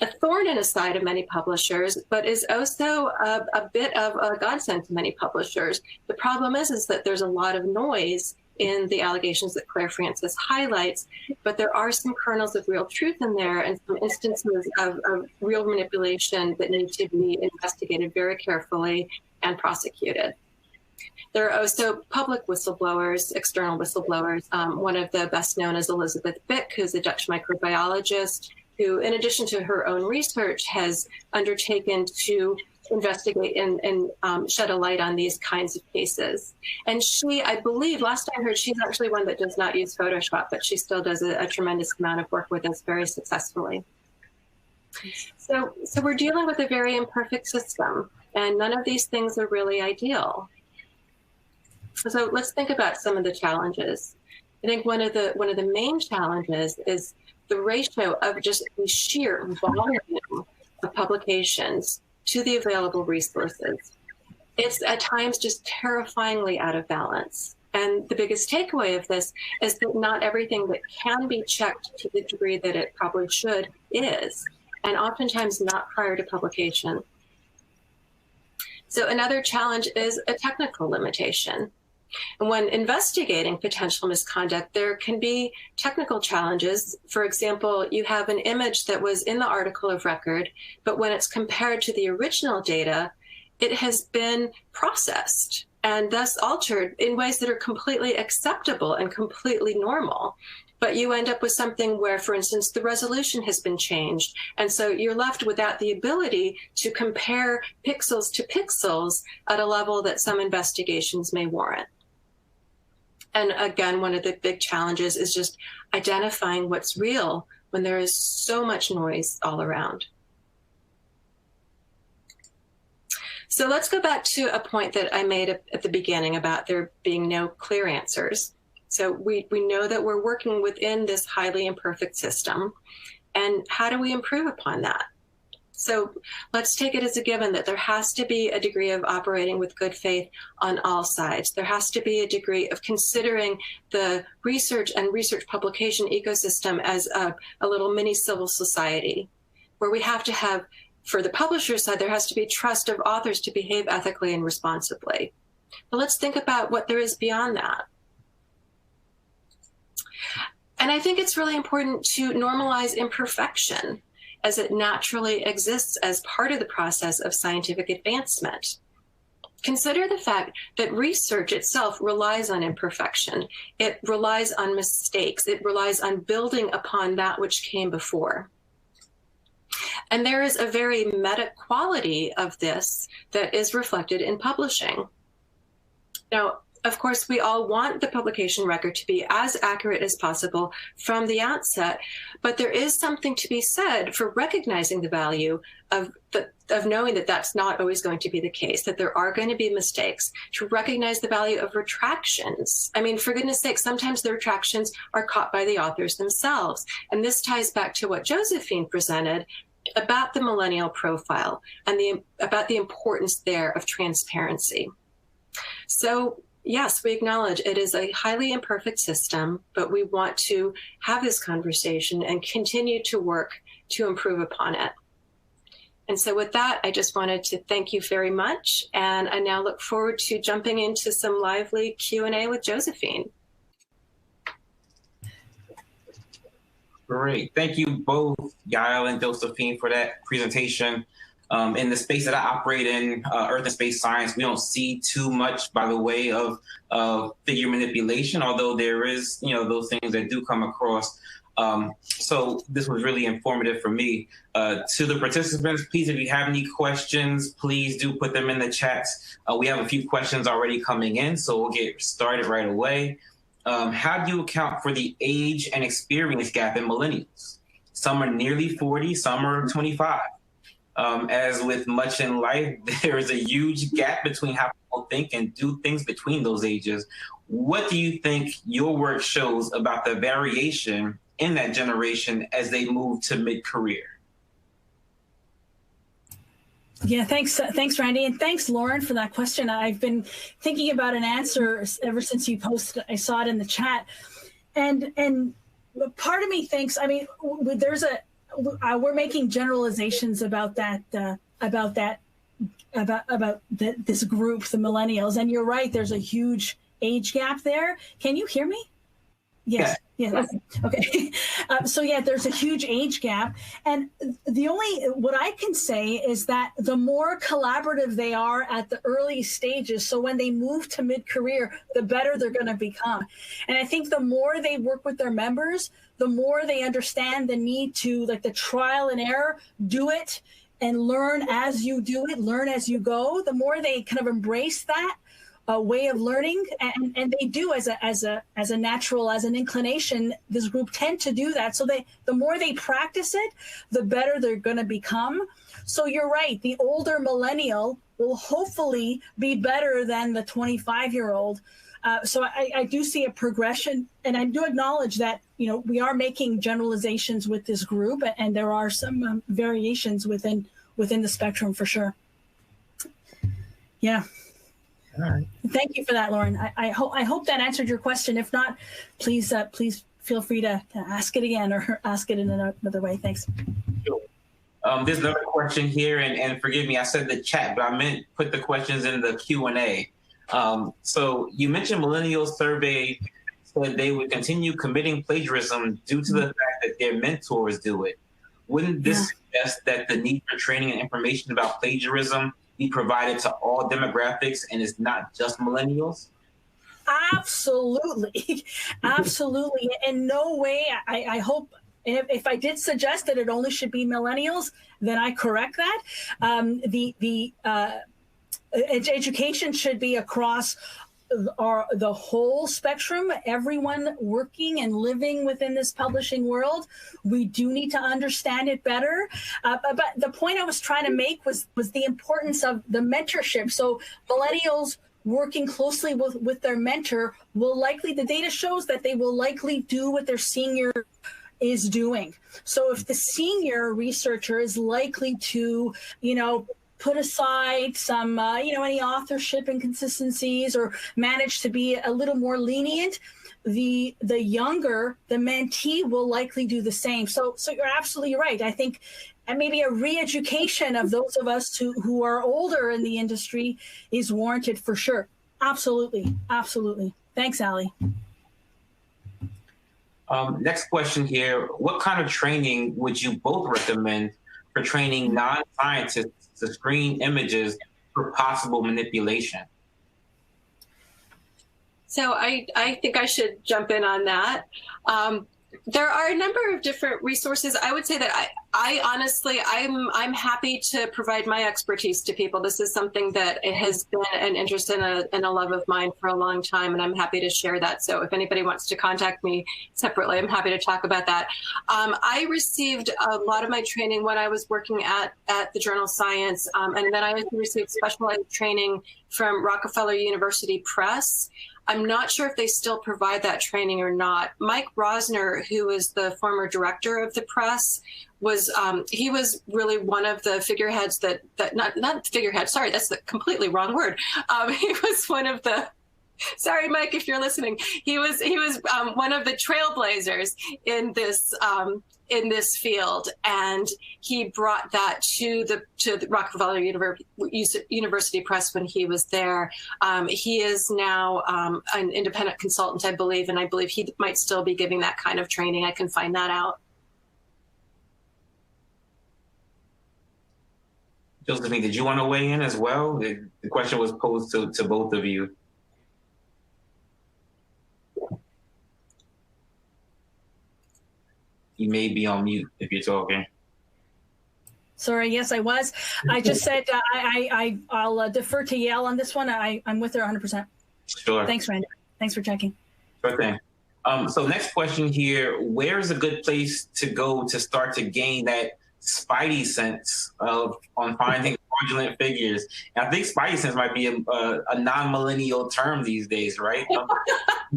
a thorn in the side of many publishers, but is also a bit of a godsend to many publishers. The problem is that there's a lot of noise in the allegations that Claire Francis highlights, but there are some kernels of real truth in there and some instances of real manipulation that need to be investigated very carefully and prosecuted. There are also public whistleblowers, external whistleblowers. One of the best known is Elizabeth Bick, who's a Dutch microbiologist, who, in addition to her own research, has undertaken to investigate and shed a light on these kinds of cases. And she, I believe, last I heard, she's actually one that does not use Photoshop, but she still does a tremendous amount of work with us very successfully. So we're dealing with a very imperfect system, and none of these things are really ideal. So let's think about some of the challenges. I think one of the main challenges is the ratio of just the sheer volume of publications to the available resources. It's at times just terrifyingly out of balance. And the biggest takeaway of this is that not everything that can be checked to the degree that it probably should is, and oftentimes not prior to publication. So another challenge is a technical limitation. And when investigating potential misconduct, there can be technical challenges. For example, you have an image that was in the article of record, but when it's compared to the original data, it has been processed and thus altered in ways that are completely acceptable and completely normal. But you end up with something where, for instance, the resolution has been changed. And so you're left without the ability to compare pixels to pixels at a level that some investigations may warrant. And again, one of the big challenges is just identifying what's real when there is so much noise all around. So let's go back to a point that I made at the beginning about there being no clear answers. So we know that we're working within this highly imperfect system. And how do we improve upon that? So let's take it as a given that there has to be a degree of operating with good faith on all sides. There has to be a degree of considering the research and research publication ecosystem as a little mini civil society, where we have to have, for the publisher side, there has to be trust of authors to behave ethically and responsibly. But let's think about what there is beyond that. And I think it's really important to normalize imperfection as it naturally exists as part of the process of scientific advancement. Consider the fact that research itself relies on imperfection. It relies on mistakes. It relies on building upon that which came before. And there is a very meta quality of this that is reflected in publishing. Now, of course, we all want the publication record to be as accurate as possible from the outset, but there is something to be said for recognizing the value of knowing that that's not always going to be the case, that there are going to be mistakes, to recognize the value of retractions. I mean, for goodness sake, sometimes the retractions are caught by the authors themselves. And this ties back to what Josephine presented about the millennial profile and about the importance there of transparency. So, yes, we acknowledge it is a highly imperfect system, but we want to have this conversation and continue to work to improve upon it. And so with that, I just wanted to thank you very much. And I now look forward to jumping into some lively Q&A with Josephine. Great. Thank you both, Yael and Josephine, for that presentation. In the space that I operate in, Earth and Space Science, we don't see too much by the way of figure manipulation, although there is, those things that do come across. So this was really informative for me. To the participants, please, if you have any questions, please do put them in the chats. We have a few questions already coming in, so we'll get started right away. How do you account for the age and experience gap in millennials? Some are nearly 40, some are 25. As with much in life, there is a huge gap between how people think and do things between those ages. What do you think your work shows about the variation in that generation as they move to mid-career? Yeah, thanks, Randy, and thanks, Lauren, for that question. I've been thinking about an answer ever since you posted. I saw it in the chat, and part of me thinks, I mean, we're making generalizations about this group, the millennials, and you're right. There's a huge age gap there. Can you hear me? Yes. Yeah. Okay. So yeah, there's a huge age gap, and what I can say is that the more collaborative they are at the early stages, so when they move to mid-career, the better they're going to become. And I think the more they work with their members, the more they understand the need to, like, the trial and error, do it and learn as you do it, learn as you go. The more they kind of embrace that way of learning, and they do as a natural, as an inclination. This group tend to do that. So the more they practice it, the better they're going to become. So you're right. The older millennial will hopefully be better than the 25-year-old. So I do see a progression, and I do acknowledge that, you know, we are making generalizations with this group, and there are some variations within the spectrum for sure. Yeah. All right. Thank you for that, Lauren. I hope that answered your question. If not, please feel free to ask it again or ask it in another way. Thanks. Sure. There's another question here, and forgive me, I said the chat, but I meant put the questions in the Q&A. So you mentioned millennials survey said they would continue committing plagiarism due to the fact that their mentors do it. Wouldn't this suggest that the need for training and information about plagiarism be provided to all demographics and it's not just millennials? Absolutely. Absolutely. In no way, I hope, if I did suggest that it only should be millennials, then I correct that. Education should be across the whole spectrum, everyone working and living within this publishing world. We do need to understand it better. But the point I was trying to make was the importance of the mentorship. So millennials working closely with their mentor will likely, the data shows that they will likely do what their senior is doing. So if the senior researcher is likely to, you know, put aside some, any authorship inconsistencies or manage to be a little more lenient, the younger, the mentee will likely do the same. So you're absolutely right. I think maybe a re-education of those of us who are older in the industry is warranted for sure. Absolutely. Absolutely. Thanks, Ali. Next question here. What kind of training would you both recommend for training non-scientists to screen images for possible manipulation? So I think I should jump in on that. There are a number of different resources. I would say that I honestly, I'm happy to provide my expertise to people. This is something that it has been an interest and a love of mine for a long time, and I'm happy to share that. So if anybody wants to contact me separately, I'm happy to talk about that. I received a lot of my training when I was working at the journal Science, and then I received specialized training from Rockefeller University Press. I'm not sure if they still provide that training or not. Mike Rosner, who is the former director of the press, was he was really one of the figureheads that not figurehead. Sorry, that's the completely wrong word. He was one of the. Sorry, Mike, if you're listening. He was one of the trailblazers in this field, and he brought that to the Rockefeller University Press when he was there. He is now an independent consultant, I believe, and I believe he might still be giving that kind of training. I can find that out. Josephine, did you want to weigh in as well? The question was posed to both of you. You may be on mute if you're talking. Sorry, yes, I was. I just said I'll defer to Yael on this one. I'm with her 100%. Sure. Thanks, Randy. Thanks for checking. Sure thing. So next question here, where is a good place to go to start to gain that spidey sense on finding fraudulent figures. And I think spidey sense might be a non-millennial term these days, right?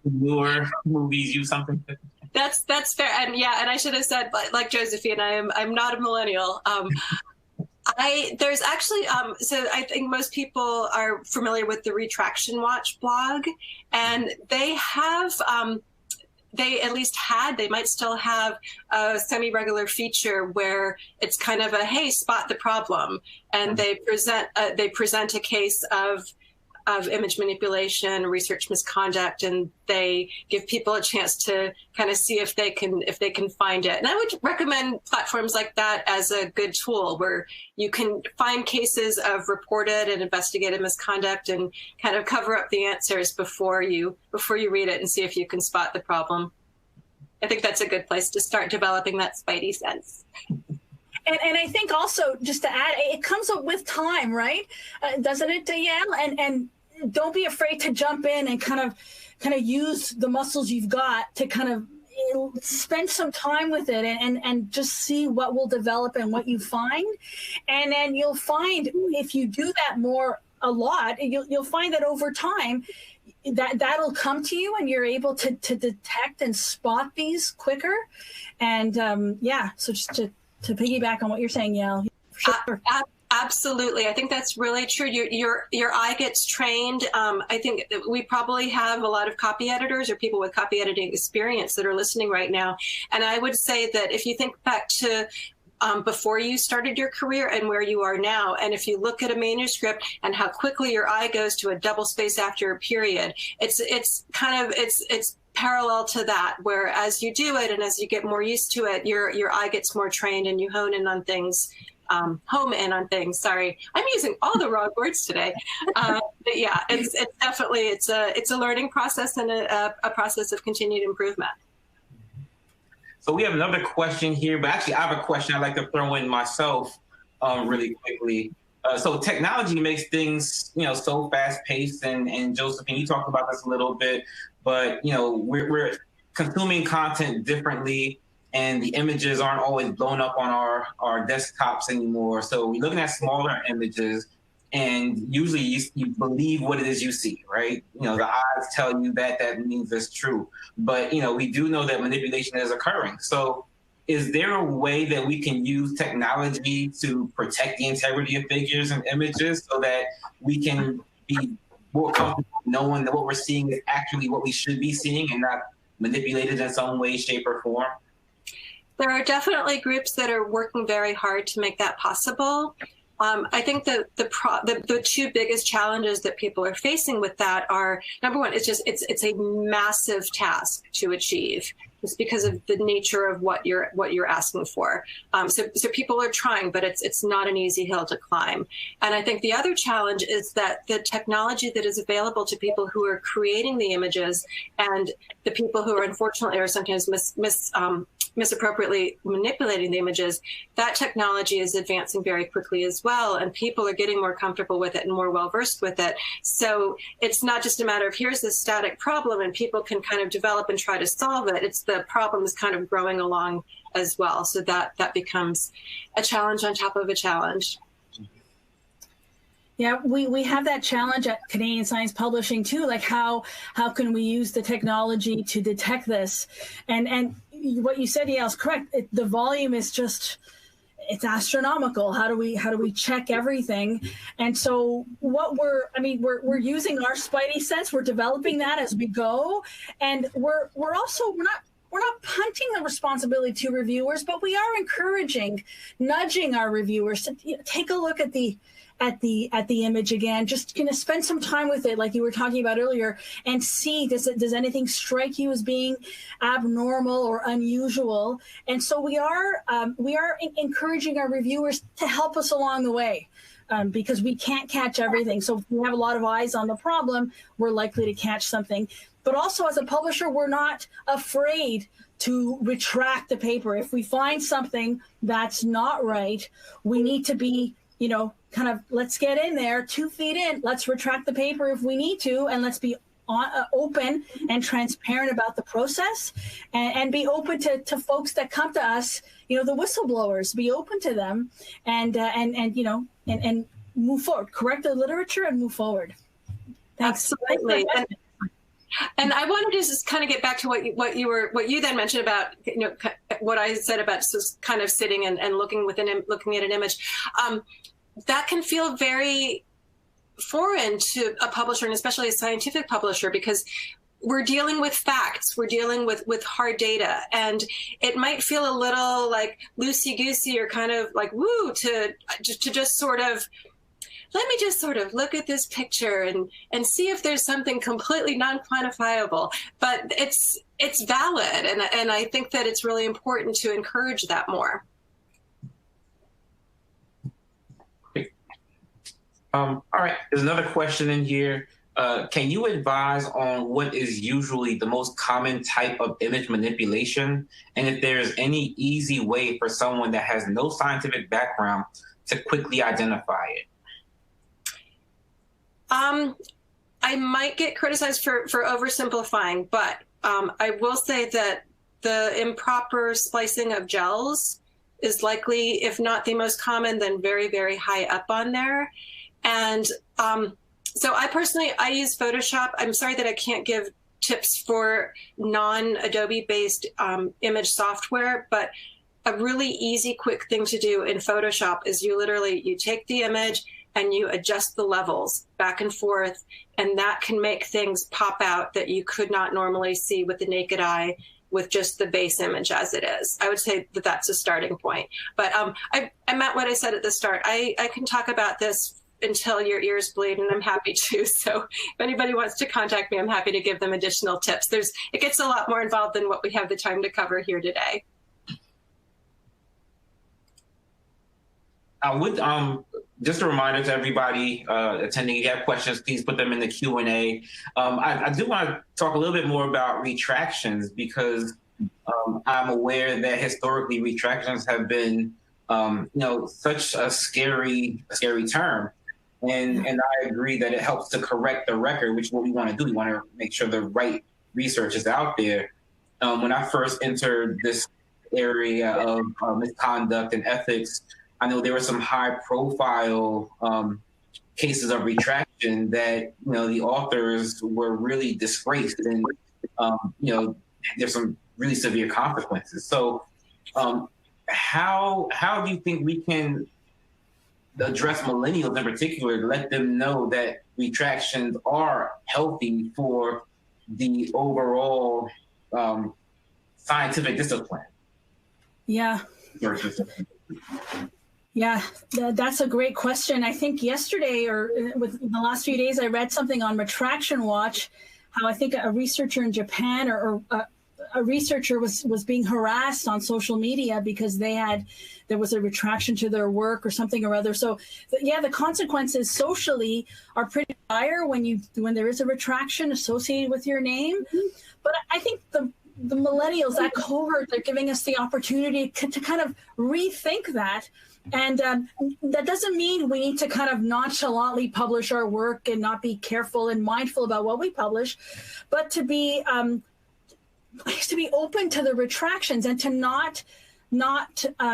Newer movies use something. That's fair, and and I should have said, like Josephine, I'm not a millennial. There's actually so I think most people are familiar with the Retraction Watch blog, and they have they at least had, they might still have a semi-regular feature where it's kind of a, hey, spot the problem, and they present a case of image manipulation, research misconduct, and they give people a chance to kind of see if they can find it. And I would recommend platforms like that as a good tool, where you can find cases of reported and investigated misconduct and kind of cover up the answers before you read it and see if you can spot the problem. I think that's a good place to start developing that spidey sense. And I think also, just to add, it comes up with time, right? Doesn't it, Yael? And don't be afraid to jump in and kind of use the muscles you've got to kind of spend some time with it and just see what will develop and what you find. And then you'll find, if you do that a lot, you'll find that over time, that'll come to you and you're able to detect and spot these quicker. And so just to piggyback on what you're saying, Yael. Sure. Absolutely. I think that's really true. Your eye gets trained. I think we probably have a lot of copy editors or people with copy editing experience that are listening right now. And I would say that if you think back to before you started your career and where you are now, and if you look at a manuscript and how quickly your eye goes to a double space after a period, it's parallel to that, where as you do it and as you get more used to it, your eye gets more trained and you home in on things. Sorry, I'm using all the wrong words today. But yeah, it's definitely it's a learning process and a process of continued improvement. So we have another question here, but actually I have a question I'd like to throw in myself really quickly. So technology makes things, so fast paced, and Josephine, you talked about this a little bit, but we're consuming content differently, and the images aren't always blown up on our desktops anymore. So we're looking at smaller images, and usually you believe what it is you see, right? The eyes tell you that means it's true. But, we do know that manipulation is occurring. So is there a way that we can use technology to protect the integrity of figures and images so that we can be more comfortable knowing that what we're seeing is actually what we should be seeing and not manipulated in some way, shape, or form? There are definitely groups that are working very hard to make that possible. I think the two biggest challenges that people are facing with that are, number one, it's a massive task to achieve, just because of the nature of what you're asking for. So people are trying, but it's not an easy hill to climb. And I think the other challenge is that the technology that is available to people who are creating the images and the people who are unfortunately or sometimes misappropriately manipulating the images, that technology is advancing very quickly as well, and people are getting more comfortable with it and more well-versed with it. So it's not just a matter of here's this static problem and people can kind of develop and try to solve it. It's the problem is kind of growing along as well. So that becomes a challenge on top of a challenge. Yeah, we have that challenge at Canadian Science Publishing too. Like how can we use the technology to detect this? And what you said, Yael, is correct. The volume is it's astronomical. How do we check everything? And so we're using our spidey sense. We're developing that as we go, and we're not punting the responsibility to reviewers, but we are nudging our reviewers to take a look at the image again, just spend some time with it, like you were talking about earlier, and see, does anything strike you as being abnormal or unusual? And so we are encouraging our reviewers to help us along the way, because we can't catch everything. So if we have a lot of eyes on the problem, we're likely to catch something. But also as a publisher, we're not afraid to retract the paper. If we find something that's not right, we need to be, kind of, let's get in there 2 feet in, let's retract the paper if we need to, and let's be open and transparent about the process, and be open to folks that come to us, the whistleblowers, be open to them, and move forward, correct the literature and move forward. Thanks. Absolutely. And I wanted to just kind of get back to what you then mentioned about, what I said about just kind of sitting and looking at an image. That can feel very foreign to a publisher, and especially a scientific publisher, because we're dealing with facts, we're dealing with hard data, and it might feel a little like loosey-goosey or kind of like woo to just sort of, let me just sort of look at this picture and see if there's something completely non-quantifiable. But it's valid, and I think that it's really important to encourage that more. All right, there's another question in here. Can you advise on what is usually the most common type of image manipulation, and if there's any easy way for someone that has no scientific background to quickly identify it? I might get criticized for oversimplifying, but I will say that the improper splicing of gels is likely, if not the most common, then very, very high up on there. And so I use Photoshop. I'm sorry that I can't give tips for non-Adobe based image software, but a really easy, quick thing to do in Photoshop is you take the image and you adjust the levels back and forth, and that can make things pop out that you could not normally see with the naked eye with just the base image as it is. I would say that that's a starting point. But I meant what I said at the start. I can talk about this until your ears bleed, and I'm happy to. So if anybody wants to contact me, I'm happy to give them additional tips. It gets a lot more involved than what we have the time to cover here today. I would just a reminder to everybody attending, if you have questions, please put them in the Q&A. I do want to talk a little bit more about retractions, because I'm aware that historically retractions have been such a scary term. And I agree that it helps to correct the record, which is what we want to do. We want to make sure the right research is out there. When I first entered this area of misconduct and ethics, I know there were some high-profile cases of retraction that the authors were really disgraced, and there's some really severe consequences. So, how do you think we can address millennials in particular to let them know that retractions are healthy for the overall scientific discipline? Yeah. Yeah, that's a great question. I think yesterday, or within the last few days, I read something on Retraction Watch, how I think a researcher in Japan or a researcher was being harassed on social media because there was a retraction to their work or something or other. So yeah, the consequences socially are pretty dire when there is a retraction associated with your name. Mm-hmm. But I think the millennials, that cohort, they're giving us the opportunity to kind of rethink that. And that doesn't mean we need to kind of nonchalantly publish our work and not be careful and mindful about what we publish, but to be open to the retractions and to not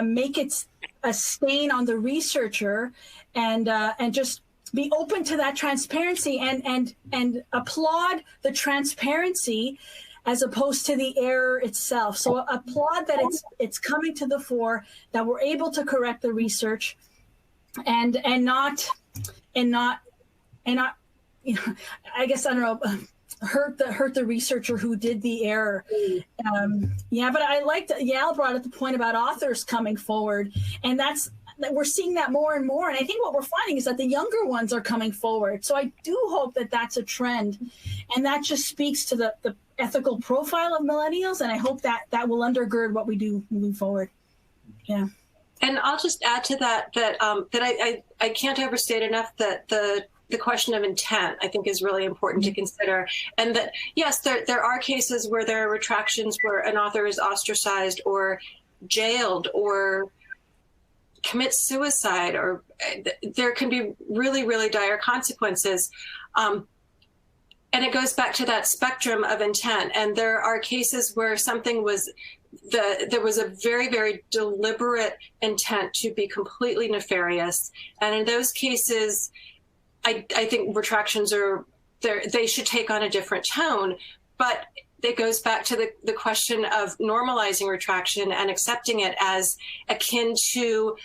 make it a stain on the researcher, and just be open to that transparency and applaud the transparency as opposed to the error itself. So applaud that it's coming to the fore, that we're able to correct the research, and not I guess, I don't know, hurt the researcher who did the error. But I liked Yael brought up the point about authors coming forward, and that we're seeing that more and more. And I think what we're finding is that the younger ones are coming forward. So I do hope that that's a trend, and that just speaks to the ethical profile of millennials, and I hope that will undergird what we do moving forward. Yeah. And I'll just add to that I can't overstate enough that the question of intent, I think, is really important to consider. And that, yes, there are cases where there are retractions where an author is ostracized or jailed or commits suicide, or there can be really, really dire consequences. And it goes back to that spectrum of intent. And there are cases where something was, there was a very, very deliberate intent to be completely nefarious. And in those cases, I think retractions they should take on a different tone. But it goes back to the question of normalizing retraction and accepting it as akin to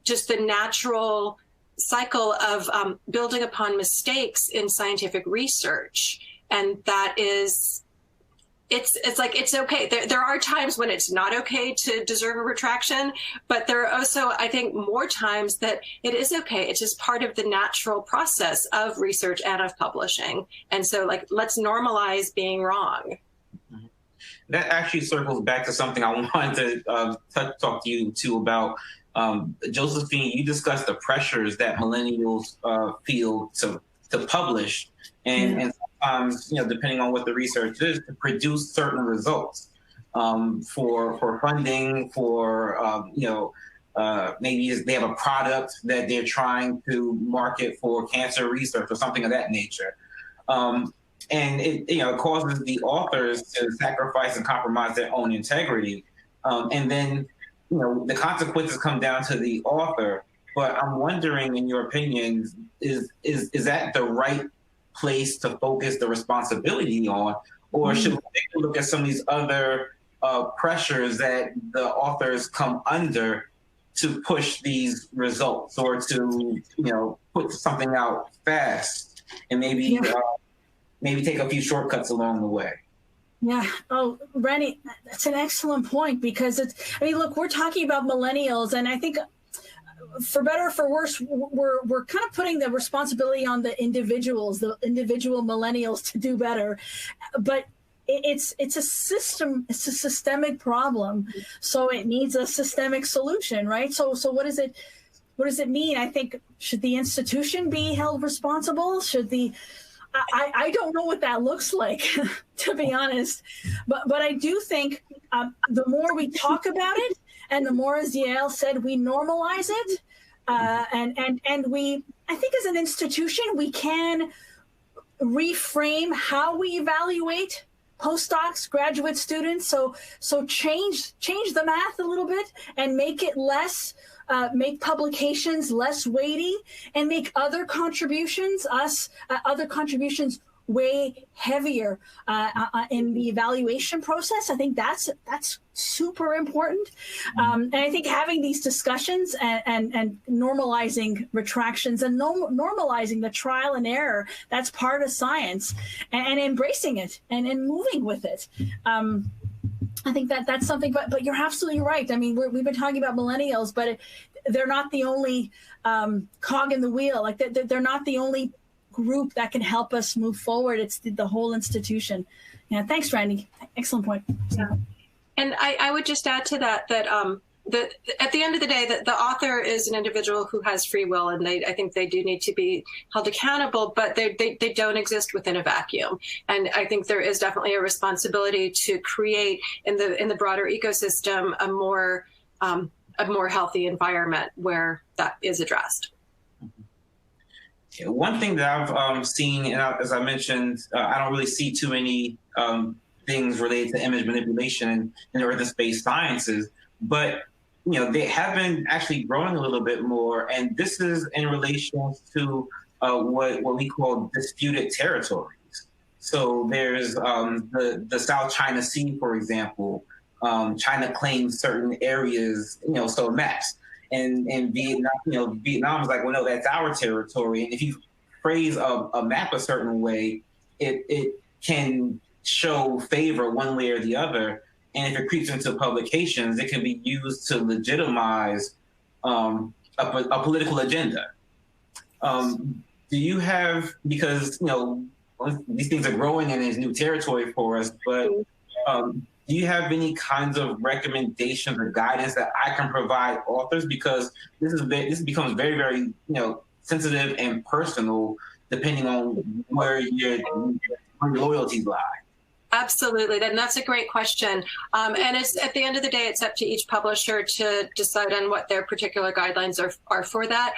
just the natural cycle of building upon mistakes in scientific research. And that is, it's like, it's okay. There are times when it's not okay to deserve a retraction, but there are also, I think, more times that it is okay. It's just part of the natural process of research and of publishing. And so, like, let's normalize being wrong. That actually circles back to something I wanted to talk to you too about. Josephine, you discussed the pressures that millennials feel to publish, and sometimes, depending on what the research is, to produce certain results for funding, for maybe they have a product that they're trying to market for cancer research or something of that nature. And it causes the authors to sacrifice and compromise their own integrity. And then, the consequences come down to the author. But I'm wondering, in your opinion, is that the right place to focus the responsibility on? Or should we take a look at some of these other pressures that the authors come under to push these results, or to, put something out fast and maybe take a few shortcuts along the way? Yeah. Oh, Randy, that's an excellent point, because look, we're talking about millennials, and I think for better or for worse, we're kind of putting the responsibility on the individual millennials to do better. But it's a systemic problem. So it needs a systemic solution, right? So what does it mean? I think, should the institution be held responsible? I don't know what that looks like, to be honest, but I do think the more we talk about it, and the more, as Yael said, we normalize it, and we, I think, as an institution, we can reframe how we evaluate postdocs, graduate students. So change the math a little bit and make it less. Make publications less weighty, and make other contributions way heavier in the evaluation process. I think that's super important. And I think having these discussions and normalizing retractions and normalizing the trial and error, that's part of science, and embracing it and moving with it. I think that's something, but you're absolutely right. I mean, we've been talking about millennials, but they're not the only cog in the wheel. Like, they're not the only group that can help us move forward. It's the whole institution. Yeah. Thanks, Randy. Excellent point. Yeah. And I would just add to that at the end of the day, the author is an individual who has free will, and I think they do need to be held accountable, but they don't exist within a vacuum. And I think there is definitely a responsibility to create in the broader ecosystem a more healthy environment where that is addressed. Yeah, one thing that I've seen, and as I mentioned, I don't really see too many things related to image manipulation in the earth and space sciences, but they have been actually growing a little bit more, and this is in relation to what we call disputed territories. So there's the South China Sea, for example. China claims certain areas, so maps, and Vietnam, Vietnam is like, well, no, that's our territory. And if you phrase a map a certain way, it can show favor one way or the other. And if it creeps into publications, it can be used to legitimize a political agenda. Do you have, because these things are growing and there's new territory for us, but do you have any kinds of recommendations or guidance that I can provide authors? Because this becomes very, very sensitive and personal, depending on where your loyalties lie. Absolutely, and that's a great question. And it's, at the end of the day, it's up to each publisher to decide on what their particular guidelines are for that.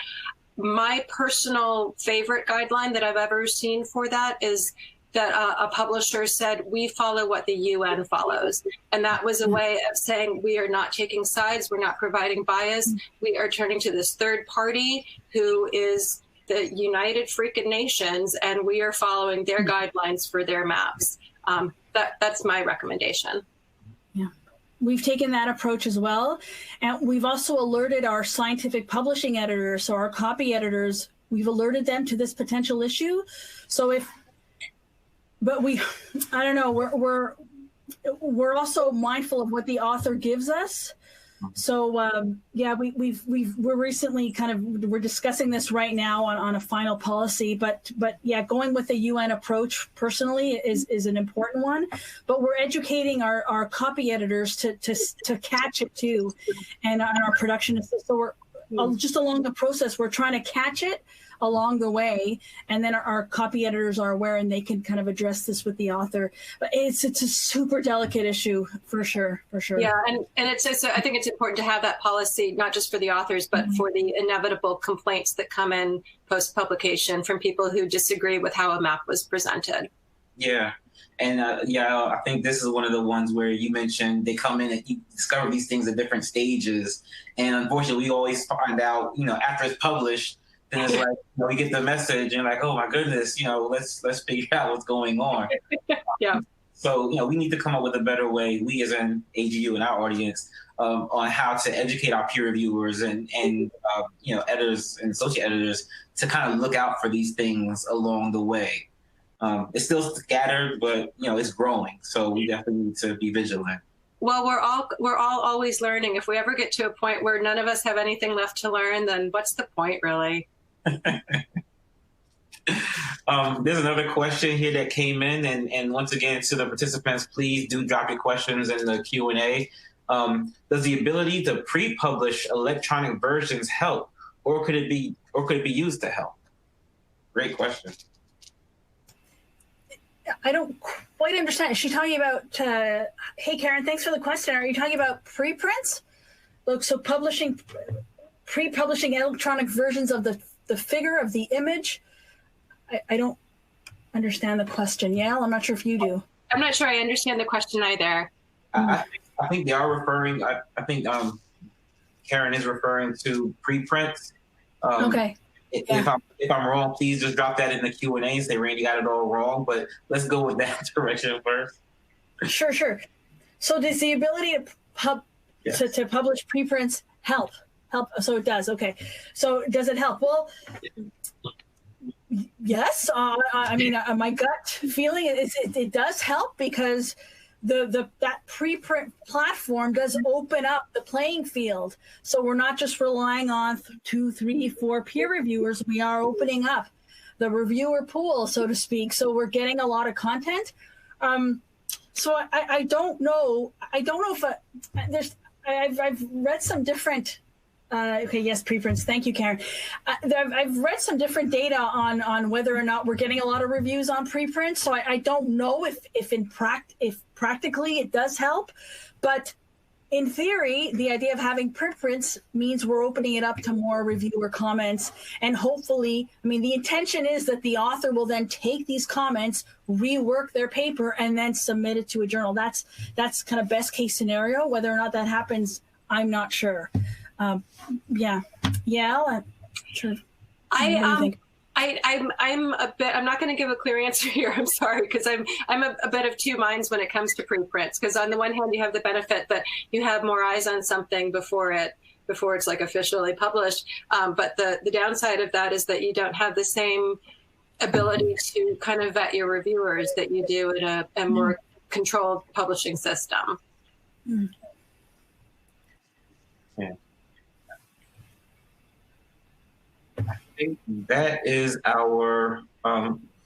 My personal favorite guideline that I've ever seen for that is that a publisher said, we follow what the UN follows. And that was a way of saying, we are not taking sides, we're not providing bias, we are turning to this third party who is the United Freaking Nations, and we are following their guidelines for their maps. That's my recommendation. Yeah, we've taken that approach as well. And we've also alerted our scientific publishing editors, so our copy editors, we've alerted them to this potential issue. So I don't know, we're also mindful of what the author gives us. So yeah, we're recently we're discussing this right now on a final policy, but yeah, going with the UN approach personally is an important one. But we're educating our copy editors to catch it too, and our production assistants. So we're just along the process, we're trying to catch it along the way, and then our copy editors are aware and they can kind of address this with the author. But it's a super delicate issue for sure. Yeah, and it's also, I think it's important to have that policy not just for the authors, but for the inevitable complaints that come in post-publication from people who disagree with how a map was presented. Yeah. And I think this is one of the ones where you mentioned they come in and you discover these things at different stages. And unfortunately, we always find out, after it's published, then it's like, we get the message and like, oh my goodness, let's figure out what's going on. Yeah. So, we need to come up with a better way, we as an AGU and our audience, on how to educate our peer reviewers and editors and associate editors to kind of look out for these things along the way. It's still scattered, but it's growing. So we definitely need to be vigilant. Well, we're all always learning. If we ever get to a point where none of us have anything left to learn, then what's the point, really? There's another question here that came in, and once again, to the participants, please do drop your questions in the Q&A. Does the ability to pre-publish electronic versions help, or could it be used to help? Great question. I don't quite understand. Is she talking about, hey, Karen, thanks for the question. Are you talking about preprints? Look, so pre-publishing electronic versions of the figure of the image? I don't understand the question. Yael, I'm not sure if you do. I'm not sure I understand the question either. I think they are referring, I think Karen is referring to preprints. Okay. If I'm wrong, please just drop that in the Q&A and say Randy got it all wrong. But let's go with that direction first. Sure. So does the ability to publish preprints help? So it does. Okay. So does it help? Well, yes. I mean, my gut feeling is it does help because that preprint platform does open up the playing field. So we're not just relying on 2, 3, 4 peer reviewers. We are opening up the reviewer pool, so to speak. So we're getting a lot of content. So I don't know. I don't know if I've read some different. Okay, yes, preprints. Thank you, Karen. I've read some different data on whether or not we're getting a lot of reviews on preprints. So I don't know if practically it does help, but in theory, the idea of having preprints means we're opening it up to more reviewer comments, and hopefully, I mean, the intention is that the author will then take these comments, rework their paper, and then submit it to a journal. That's kind of best case scenario. Whether or not that happens, I'm not sure. Yeah, sure. I'm not going to give a clear answer here. I'm sorry, because I'm a bit of two minds when it comes to preprints. Because on the one hand, you have the benefit that you have more eyes on something before it's like officially published. But the downside of that is that you don't have the same ability to kind of vet your reviewers that you do in a more controlled publishing system. Yeah. I think that is our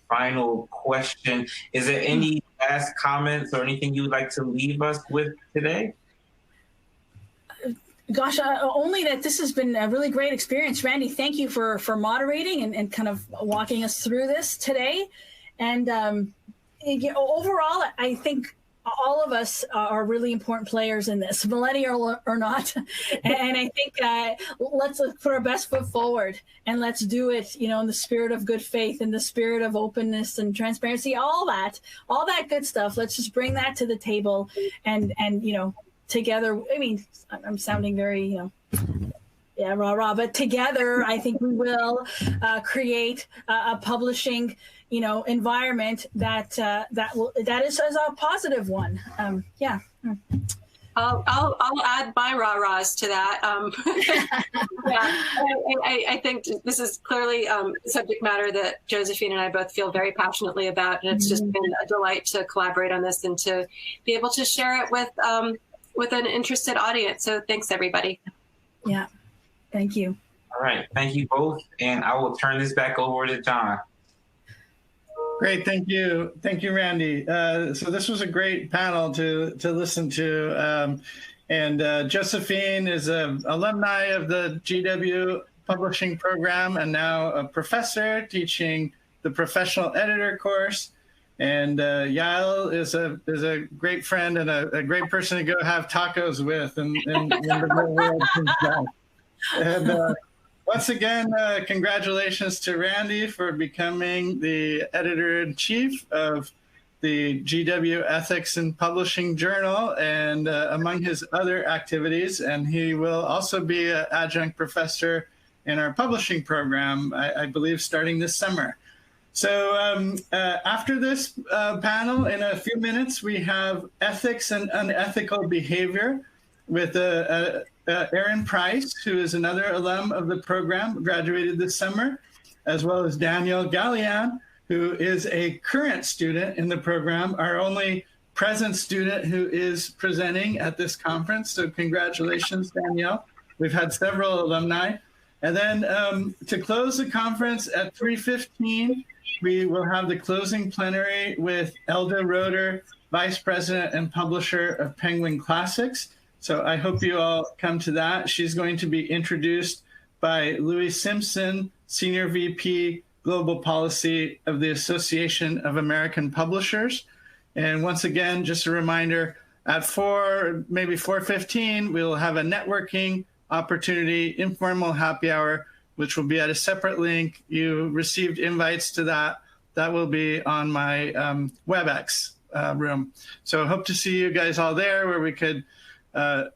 final question. Is there any last comments or anything you would like to leave us with today? Gosh, only that this has been a really great experience. Randy, thank you for moderating and kind of walking us through this today. And overall, I think all of us are really important players in this, millennial or not. And I think let's put our best foot forward, and let's do it, in the spirit of good faith, in the spirit of openness and transparency, all that good stuff. Let's just bring that to the table, and together. I mean, I'm sounding very, rah, but together, I think we will create a publishing, environment that is a positive one. Yeah. I'll add my rah-rahs to that. I think this is clearly subject matter that Josephine and I both feel very passionately about, and it's just been a delight to collaborate on this and to be able to share it with an interested audience. So thanks, everybody. Yeah, thank you. All right, thank you both, and I will turn this back over to John. Great, thank you, Randy. So this was a great panel to listen to, and Josephine is an alumni of the GW Publishing Program and now a professor teaching the professional editor course. And Yael is a great friend and a great person to go have tacos with in the real world. And once again, congratulations to Randy for becoming the editor-in-chief of the GW Ethics in Publishing Journal, and among his other activities. And he will also be an adjunct professor in our publishing program, I believe, starting this summer. So after this panel, in a few minutes, we have Ethics and Unethical Behavior with Erin Price, who is another alum of the program, graduated this summer, as well as Daniel Gallian, who is a current student in the program, our only present student who is presenting at this conference. So congratulations, Danielle. We've had several alumni. And then to close the conference at 3:15, we will have the closing plenary with Elda Roeder, Vice President and Publisher of Penguin Classics. So I hope you all come to that. She's going to be introduced by Louis Simpson, Senior VP, Global Policy of the Association of American Publishers. And once again, just a reminder, at 4:15, we'll have a networking opportunity, informal happy hour, which will be at a separate link. You received invites to that. That will be on my WebEx room. So hope to see you guys all there, where we could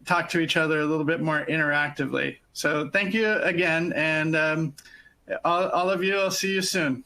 talk to each other a little bit more interactively. So thank you again. And all of you, I'll see you soon.